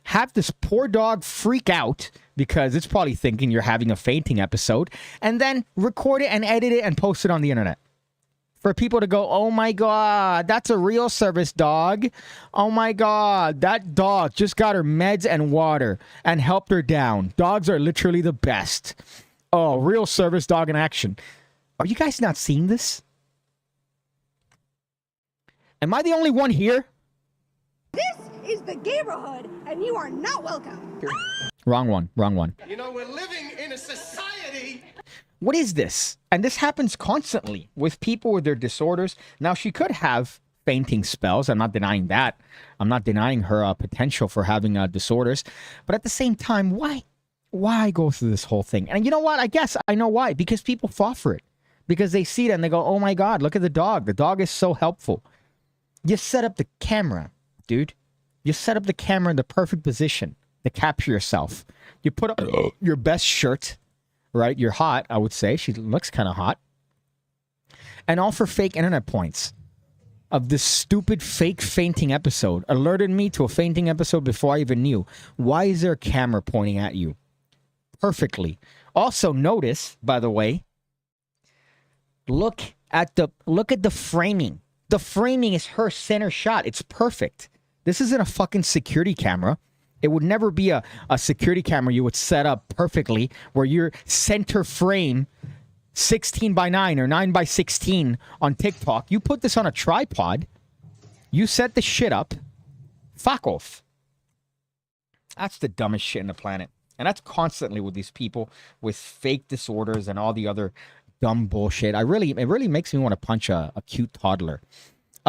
have this poor dog freak out because it's probably thinking you're having a fainting episode, and then record it and edit it and post it on the internet. For people to go, oh my God, that's a real service dog. Oh my God, that dog just got her meds and water and helped her down. Dogs are literally the best. Oh, real service dog in action. Are you guys not seeing this? Am I the only one here? This is the neighborhood, and you are not welcome. Wrong one, wrong one. You know, we're living in a society. What is this? And this happens constantly with people with their disorders. Now, she could have fainting spells. I'm not denying that. I'm not denying her potential for having disorders. But at the same time, why go through this whole thing? And you know what? I guess I know why. Because people fall for it. Because they see it and they go, oh my God, look at the dog. The dog is so helpful. You set up the camera, dude. You set up the camera in the perfect position to capture yourself. You put up your best shirt. Right? You're hot, I would say. She looks kind of hot. And all for fake internet points of this stupid fake fainting episode. Alerted me to a fainting episode before I even knew. Why is there a camera pointing at you? Perfectly. Also notice, by the way, look at the framing. The framing is her center shot. It's perfect. This isn't a fucking security camera. It would never be a security camera you would set up perfectly where your center frame 16 by 9 or 9 by 16 on TikTok. You put this on a tripod. You set the shit up. Fuck off. That's the dumbest shit in the planet. And that's constantly with these people with fake disorders and all the other dumb bullshit. It really makes me want to punch a cute toddler.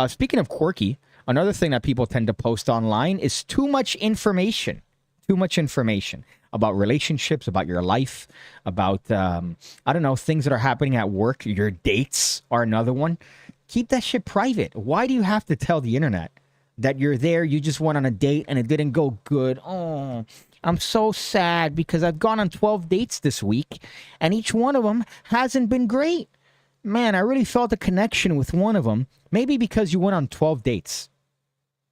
Speaking of quirky, another thing that people tend to post online is too much information. Too much information about relationships, about your life, about, I don't know, things that are happening at work. Your dates are another one. Keep that shit private. Why do you have to tell the internet that you're there, you just went on a date and it didn't go good? Oh, I'm so sad because I've gone on 12 dates this week and each one of them hasn't been great. Man, I really felt a connection with one of them. Maybe because you went on 12 dates.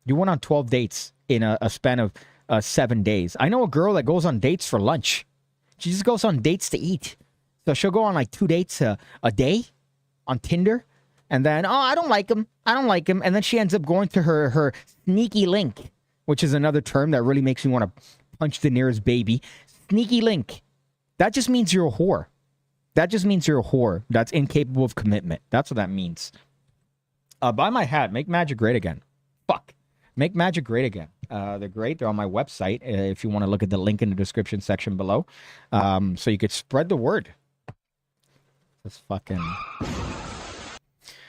You went on 12 dates in a span of 7 days. I know a girl that goes on dates for lunch. She just goes on dates to eat. So she'll go on like 2 dates a day on Tinder. And then, oh, I don't like him. I don't like him. And then she ends up going to her sneaky link, which is another term that really makes me want to punch the nearest baby. Sneaky link. That just means you're a whore. That just means you're a whore that's incapable of commitment. That's what that means. Buy my hat. Make magic great again. Fuck. Make magic great again. They're great. They're on my website. If you want to look at the link in the description section below. So you could spread the word. This fucking...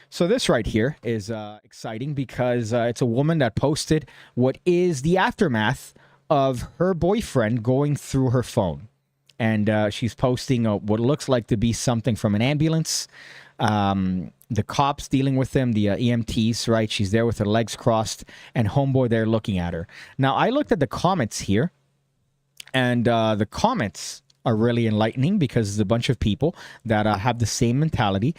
So this right here is exciting because it's a woman that posted what is the aftermath of her boyfriend going through her phone. And she's posting what looks like to be something from an ambulance. The cops dealing with them, the EMTs, right? She's there with her legs crossed and homeboy there looking at her. Now, I looked at the comments here, and the comments are really enlightening because there's a bunch of people that have the same mentality.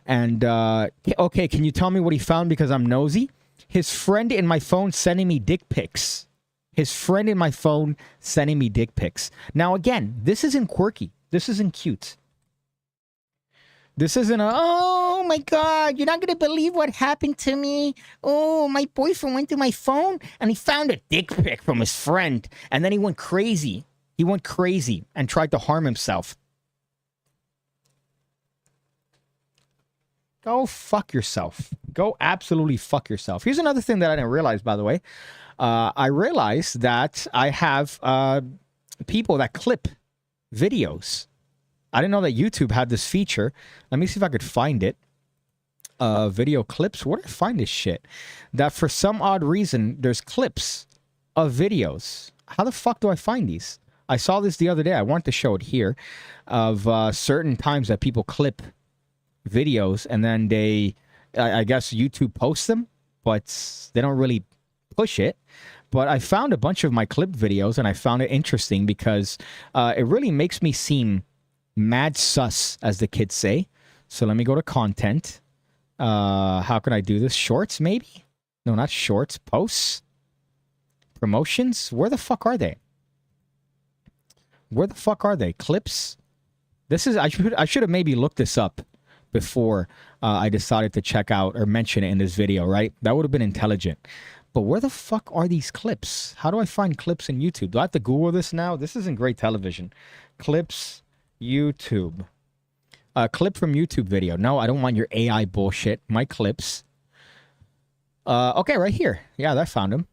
And, okay, can you tell me what he found because I'm nosy? His friend in my phone sending me dick pics. His friend in my phone sending me dick pics. Now, again, this isn't quirky. This isn't cute. This isn't a, oh my God, you're not going to believe what happened to me. Oh, my boyfriend went through my phone and he found a dick pic from his friend. And then he went crazy. He went crazy and tried to harm himself. Go fuck yourself. Go absolutely fuck yourself. Here's another thing that I didn't realize, by the way. I realized that I have people that clip videos. I didn't know that YouTube had this feature. Let me see if I could find it. Video clips. Where did I find this shit? That for some odd reason, there's clips of videos. How the fuck do I find these? I saw this the other day. I wanted to show it here. Of certain times that people clip videos and then they, I guess YouTube posts them, but they don't really push it. But I found a bunch of my clip videos and I found it interesting because it really makes me seem mad sus, as the kids say. So let me go to content. How can I do this? Shorts, maybe? No, not shorts. Posts? Promotions? Where the fuck are they? Where the fuck are they? Clips? This is, I should have maybe looked this up before I decided to check out or mention it in this video, right? That would have been intelligent. But where the fuck are these clips? How do I find clips in YouTube? Do I have to Google this now? This isn't great television. Clips, YouTube. Clip from YouTube video. No, I don't want your AI bullshit. My clips. Okay, right here. Yeah, I found them.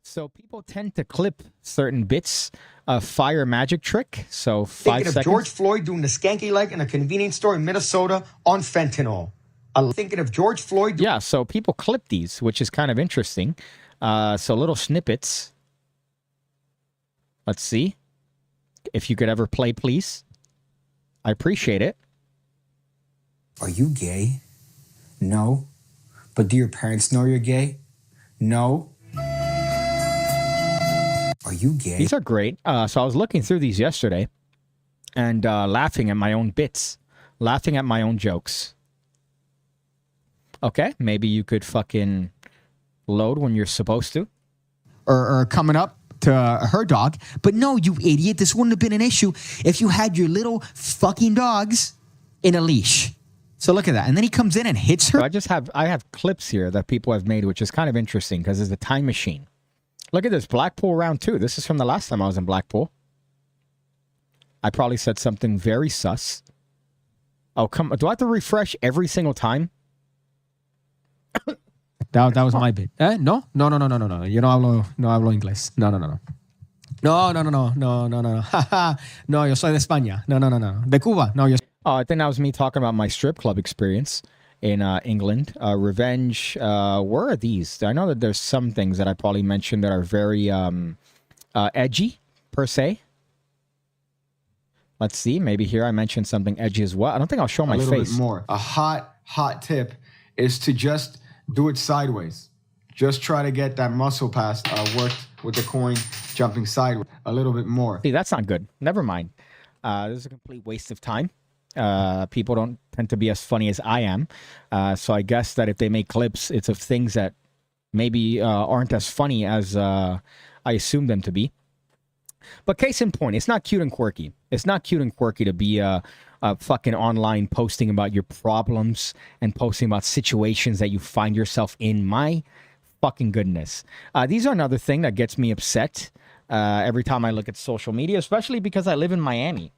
So people tend to clip certain bits of fire magic trick. So 5 seconds. Thinking of George Floyd doing the skanky leg in a convenience store in Minnesota on fentanyl. Thinking of George Floyd. Yeah, so people clip these, which is kind of interesting. So little snippets. Let's see. If you could ever play, please. I appreciate it. Are you gay? No. But do your parents know you're gay? No. Are you gay? These are great. So I was looking through these yesterday and laughing at my own bits. Laughing at my own jokes. Okay, maybe you could fucking load when you're supposed to. Or coming up to her dog. But no, you idiot, this wouldn't have been an issue if you had your little fucking dogs in a leash. So look at that. And then he comes in and hits her. So I have clips here that people have made, which is kind of interesting because it's a time machine. Look at this, Blackpool round 2. This is from the last time I was in Blackpool. I probably said something very sus. Oh, come on. Do I have to refresh every single time? That was my bit. No. Yo no hablo inglés. No. No, yo soy de España. No. De Cuba. No, yo. Oh, I think that was me talking about my strip club experience in England. Revenge. Where are these? I know that there's some things that I probably mentioned that are very edgy, per se. Let's see. Maybe here I mentioned something edgy as well. I don't think I'll show my face. A little bit more. A hot tip is to just do it sideways. Just try to get that muscle pass worked with the coin jumping sideways a little bit more. See, that's not good. Never mind. This is a complete waste of time. People don't tend to be as funny as I am. So I guess that if they make clips, it's of things that maybe aren't as funny as I assume them to be. But case in point, it's not cute and quirky. It's not cute and quirky to be fucking online posting about your problems and posting about situations that you find yourself in. My fucking goodness. These are another thing that gets me upset every time I look at social media, especially because I live in Miami.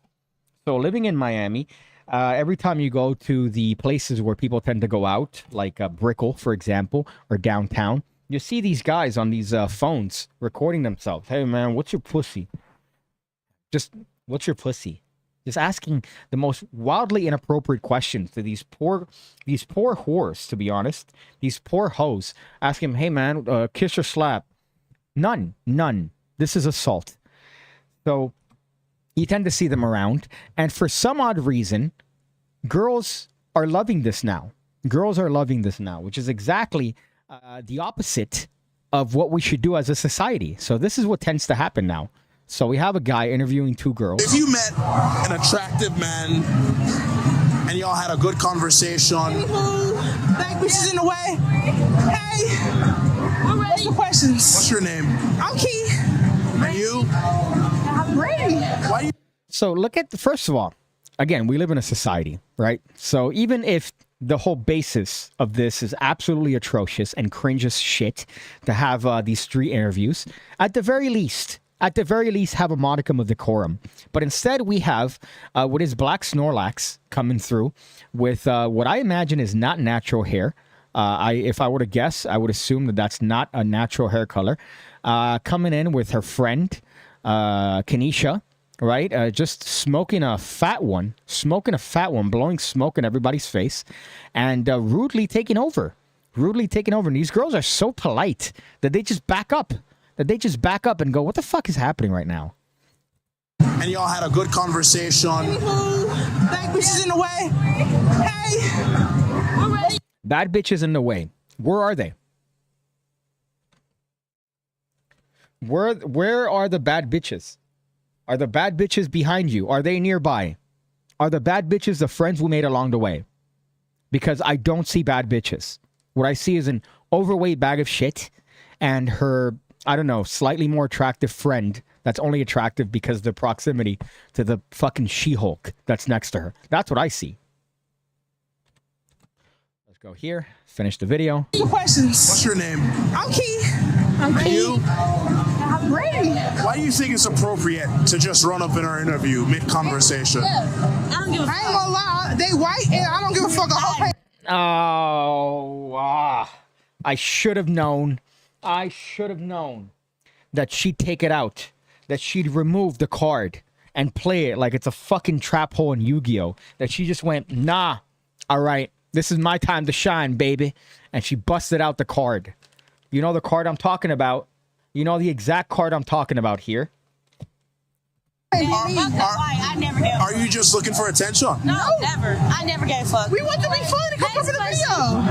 So living in Miami, every time you go to the places where people tend to go out, like Brickell, for example, or downtown, you see these guys on these phones recording themselves. Hey, man, what's your pussy? Just, what's your pussy? Just asking the most wildly inappropriate questions to these poor whores, to be honest. These poor hoes. Ask him, hey, man, kiss or slap? None. This is assault. So you tend to see them around. And for some odd reason, girls are loving this now. Girls are loving this now, which is exactly the opposite of what we should do as a society. So this is what tends to happen now. So we have a guy interviewing two girls. If you met an attractive man and y'all had a good conversation. Thank bitches in the way. Hey, we're ready. What's the questions? What's your name? I'm Key. And you? I'm ready. Why you? So look at, first of all, again, we live in a society, right? So even if the whole basis of this is absolutely atrocious and cringe as shit to have these street interviews, at the very least, have a modicum of decorum. But instead, we have what is Black Snorlax coming through with what I imagine is not natural hair. If I were to guess, I would assume that that's not a natural hair color. Coming in with her friend, Kanisha, right? Just smoking a fat one, blowing smoke in everybody's face, and rudely taking over. And these girls are so polite that they just back up. And go, what the fuck is happening right now? And y'all had a good conversation. Thank bitches in the way. Hey, we're ready. Bad bitches in the way. Where are they? Where are the bad bitches? Are the bad bitches behind you? Are they nearby? Are the bad bitches the friends we made along the way? Because I don't see bad bitches. What I see is an overweight bag of shit and her, I don't know, slightly more attractive friend that's only attractive because of the proximity to the fucking She-Hulk that's next to her. That's what I see. Let's go here. Finish the video. Questions. What's your name? I'm Key. I'm Key. You? I'm ready. Why do you think it's appropriate to just run up in our interview mid-conversation? I don't give a fuck. I ain't gonna lie. They white and I don't give a fuck. I should have known. That she'd take it out. That she'd remove the card and play it like it's a fucking trap hole in Yu-Gi-Oh! That she just went, nah, all right, this is my time to shine, baby. And she busted out the card. You know the card I'm talking about. You know the exact card I'm talking about here. I never gave a fuck. Are you just looking for attention? No, never. I never gave a fuck. We want to be fun and come over the video.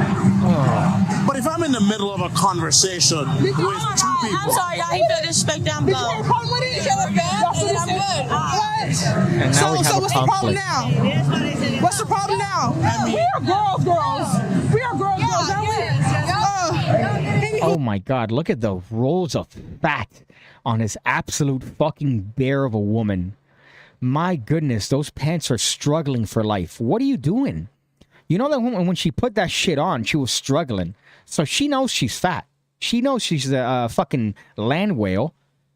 But if I'm in the middle of a conversation with two people. I'm sorry, I feel disrespect down below. You problem with it? I'm good. And now we have so what's the problem conflict. now? What's the problem now? We are girls. We are girls, aren't we? Oh my God, look at the rolls of fat on this absolute fucking bear of a woman. My goodness, those pants are struggling for life. What are you doing? You know that woman, when she put that shit on, she was struggling. So she knows she's fat. She knows she's a fucking land whale.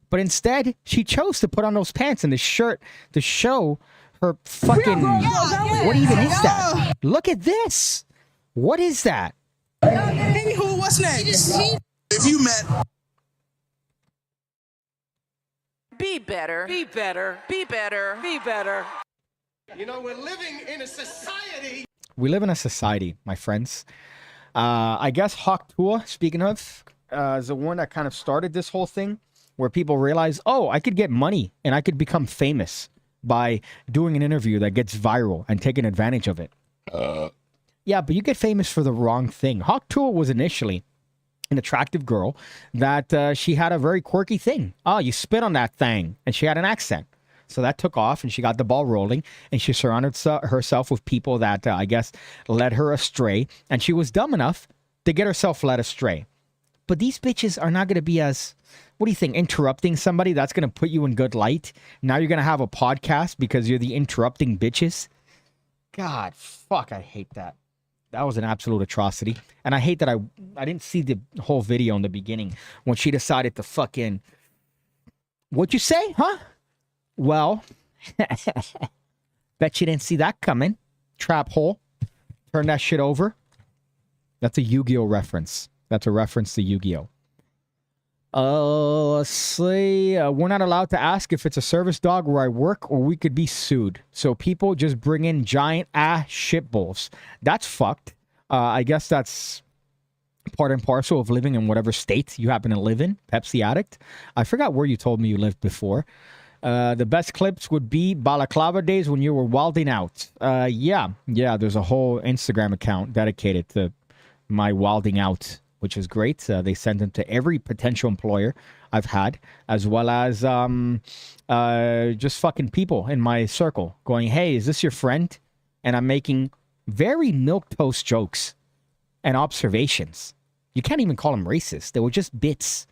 But instead, she chose to put on those pants and this shirt to show her fucking... What even is that? Look at this. What is that? Anywho, what's next? If you met... Be better. Be better. Be better. Be better. You know, we're living in a society. We live in a society, my friends. I guess Hawk Tua, speaking of, is the one that kind of started this whole thing where people realize, oh, I could get money and I could become famous by doing an interview that gets viral and taking advantage of it. Yeah, but you get famous for the wrong thing. Hawk Tua was initially an attractive girl that she had a very quirky thing. Oh, you spit on that thing. And she had an accent. So that took off and she got the ball rolling and she surrounded herself with people that I guess led her astray. And she was dumb enough to get herself led astray. But these bitches are not going to be as, what do you think, interrupting somebody? That's going to put you in good light. Now you're going to have a podcast because you're the interrupting bitches. God, fuck, I hate that. That was an absolute atrocity. And I hate that I didn't see the whole video in the beginning when she decided to fucking What'd you say, huh? Well, bet you didn't see that coming. Trap hole. Turn that shit over. That's a Yu-Gi-Oh reference. That's a reference to Yu-Gi-Oh. Let's see. We're not allowed to ask if it's a service dog where I work or we could be sued. So people just bring in giant ass shit bowls. That's fucked. I guess that's part and parcel of living in whatever state you happen to live in. Pepsi addict. I forgot where you told me you lived before. The best clips would be balaclava days when you were wilding out. Yeah, there's a whole Instagram account dedicated to my wilding out, which is great. They send them to every potential employer I've had, as well as just fucking people in my circle going, hey, is this your friend? And I'm making very milquetoast jokes and observations. You can't even call them racist. They were just bits.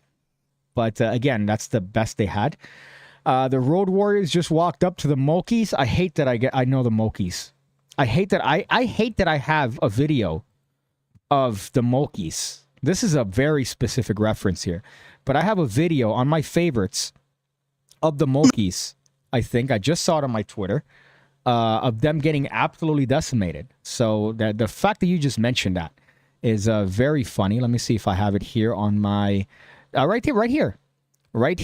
But again, that's the best they had. The Road Warriors just walked up to the Mokies. I hate that I know the Mokies. I hate that I have a video of the Mokies. This is a very specific reference here. But I have a video on my favorites of the Mokies. I think I just saw it on my Twitter of them getting absolutely decimated. So the fact that you just mentioned that is very funny. Let me see if I have it here on my right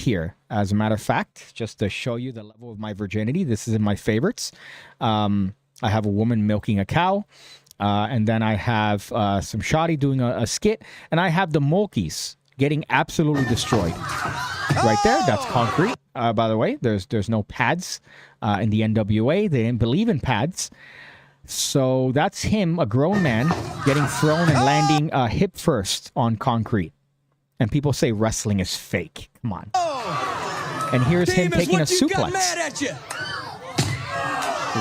here. As a matter of fact, just to show you the level of my virginity, this is in my favorites. I have a woman milking a cow. And then I have some shoddy doing a skit. And I have the Molkies getting absolutely destroyed. Right there. That's concrete. By the way, there's no pads in the NWA. They didn't believe in pads. So that's him, a grown man, getting thrown and landing hip first on concrete. And people say wrestling is fake. Come on. And here's him taking a suplex.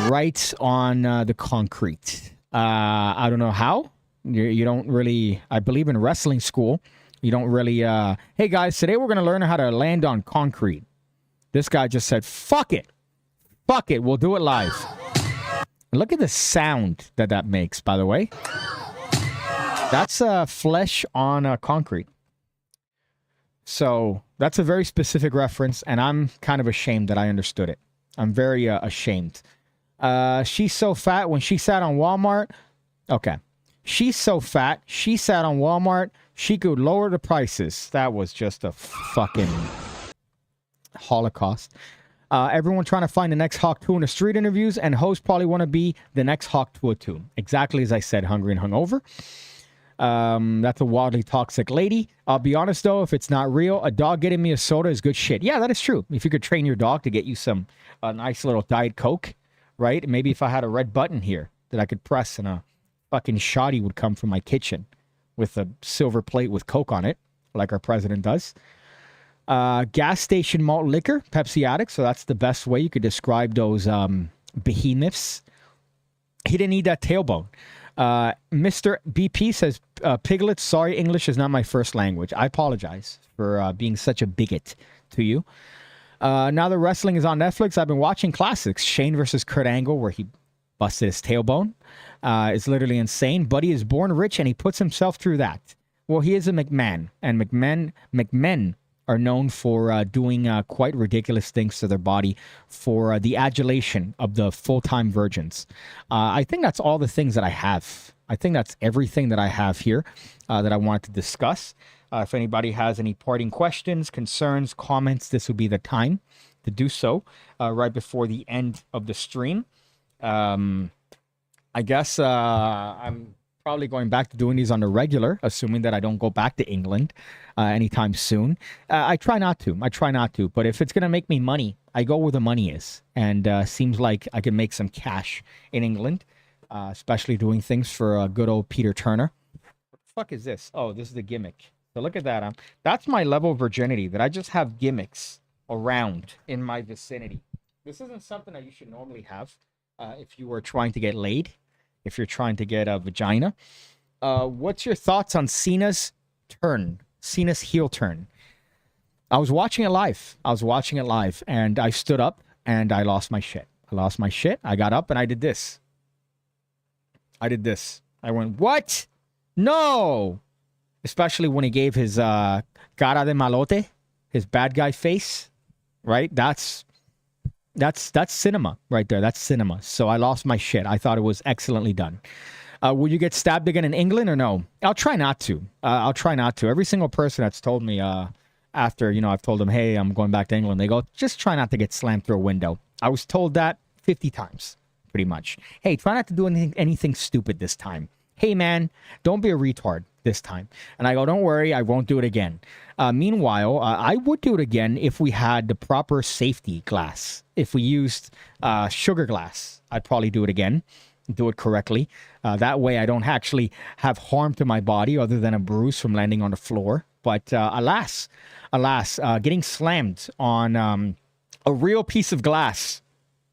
Right on the concrete. I don't know how. You don't really... I believe in wrestling school. You don't really... hey, guys, today we're going to learn how to land on concrete. This guy just said, fuck it. Fuck it. We'll do it live. And look at the sound that makes, by the way. That's flesh on concrete. So that's a very specific reference, and I'm kind of ashamed that I understood it. I'm very ashamed. She's so fat when she sat on Walmart. Okay. She's so fat. She sat on Walmart. She could lower the prices. That was just a fucking holocaust. Everyone trying to find the next Hawk 2 in the street interviews, and hosts probably want to be the next Hawk 202. Exactly as I said, hungry and hungover. That's a wildly toxic lady. I'll be honest, though, if it's not real, a dog getting me a soda is good shit. Yeah, that is true. If you could train your dog to get you some nice little Diet Coke, right? Maybe if I had a red button here that I could press and a fucking shoddy would come from my kitchen with a silver plate with Coke on it, like our president does. Gas station malt liquor, Pepsi addict. So that's the best way you could describe those behemoths. He didn't need that tailbone. Mr. BP says, Piglet, sorry, English is not my first language. I apologize for being such a bigot to you. Now that wrestling is on Netflix, I've been watching classics. Shane versus Kurt Angle, where he busted his tailbone. It's literally insane. Buddy is born rich, and he puts himself through that. Well, he is a McMahon, and McMahon are known for doing quite ridiculous things to their body for the adulation of the full-time virgins. I think that's all the things that I have. I think that's everything that I have here that I wanted to discuss. If anybody has any parting questions, concerns, comments, this would be the time to do so right before the end of the stream. I guess I'm probably going back to doing these on the regular, assuming that I don't go back to England anytime soon. I try not to. But if it's going to make me money, I go where the money is. And seems like I can make some cash in England, especially doing things for good old Peter Turner. What the fuck is this? Oh, this is the gimmick. So look at that. That's my level of virginity, that I just have gimmicks around in my vicinity. This isn't something that you should normally have if you were trying to get laid. If you're trying to get a vagina. What's your thoughts on Cena's heel turn? I was watching it live, and I stood up, and I lost my shit. I got up, and I did this. I went, what? No! Especially when he gave his cara de malote, his bad guy face. right? That's cinema right there. That's cinema. So I lost my shit. I thought it was excellently done. Will you get stabbed again in England or no? I'll try not to. I'll try not to. Every single person that's told me after, I've told them, hey, I'm going back to England, they go, just try not to get slammed through a window. I was told that 50 times, pretty much. Hey, try not to do anything stupid this time. Hey, man, don't be a retard this time. And I go, don't worry, I won't do it again. Meanwhile, I would do it again if we had the proper safety glass. If we used sugar glass, I'd probably do it again, do it correctly. That way I don't actually have harm to my body other than a bruise from landing on the floor. But alas, getting slammed on a real piece of glass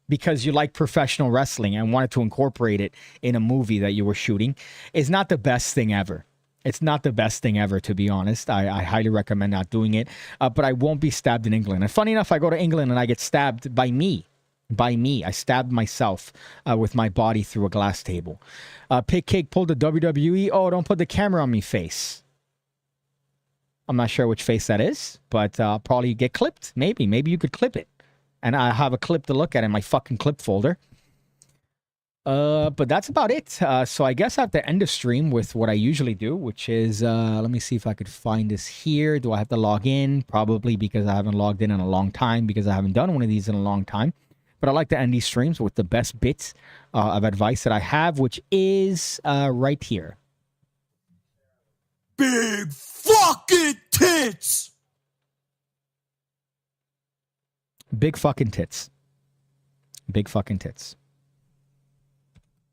because you like professional wrestling and wanted to incorporate it in a movie that you were shooting is not the best thing ever. It's not the best thing ever, to be honest. I highly recommend not doing it. But I won't be stabbed in England. And funny enough, I go to England and I get stabbed by me. I stabbed myself with my body through a glass table. PigCake pulled the WWE. Oh, don't put the camera on me face. I'm not sure which face that is, but I'll probably get clipped. Maybe you could clip it. And I have a clip to look at in my fucking clip folder. But that's about it. So I guess I have to end the stream with what I usually do, which is, let me see if I could find this here. Do I have to log in? Probably, because I haven't logged in a long time, because I haven't done one of these in a long time. But I like to end these streams with the best bits of advice that I have, which is right here. Big fucking tits! Big fucking tits. Big fucking tits.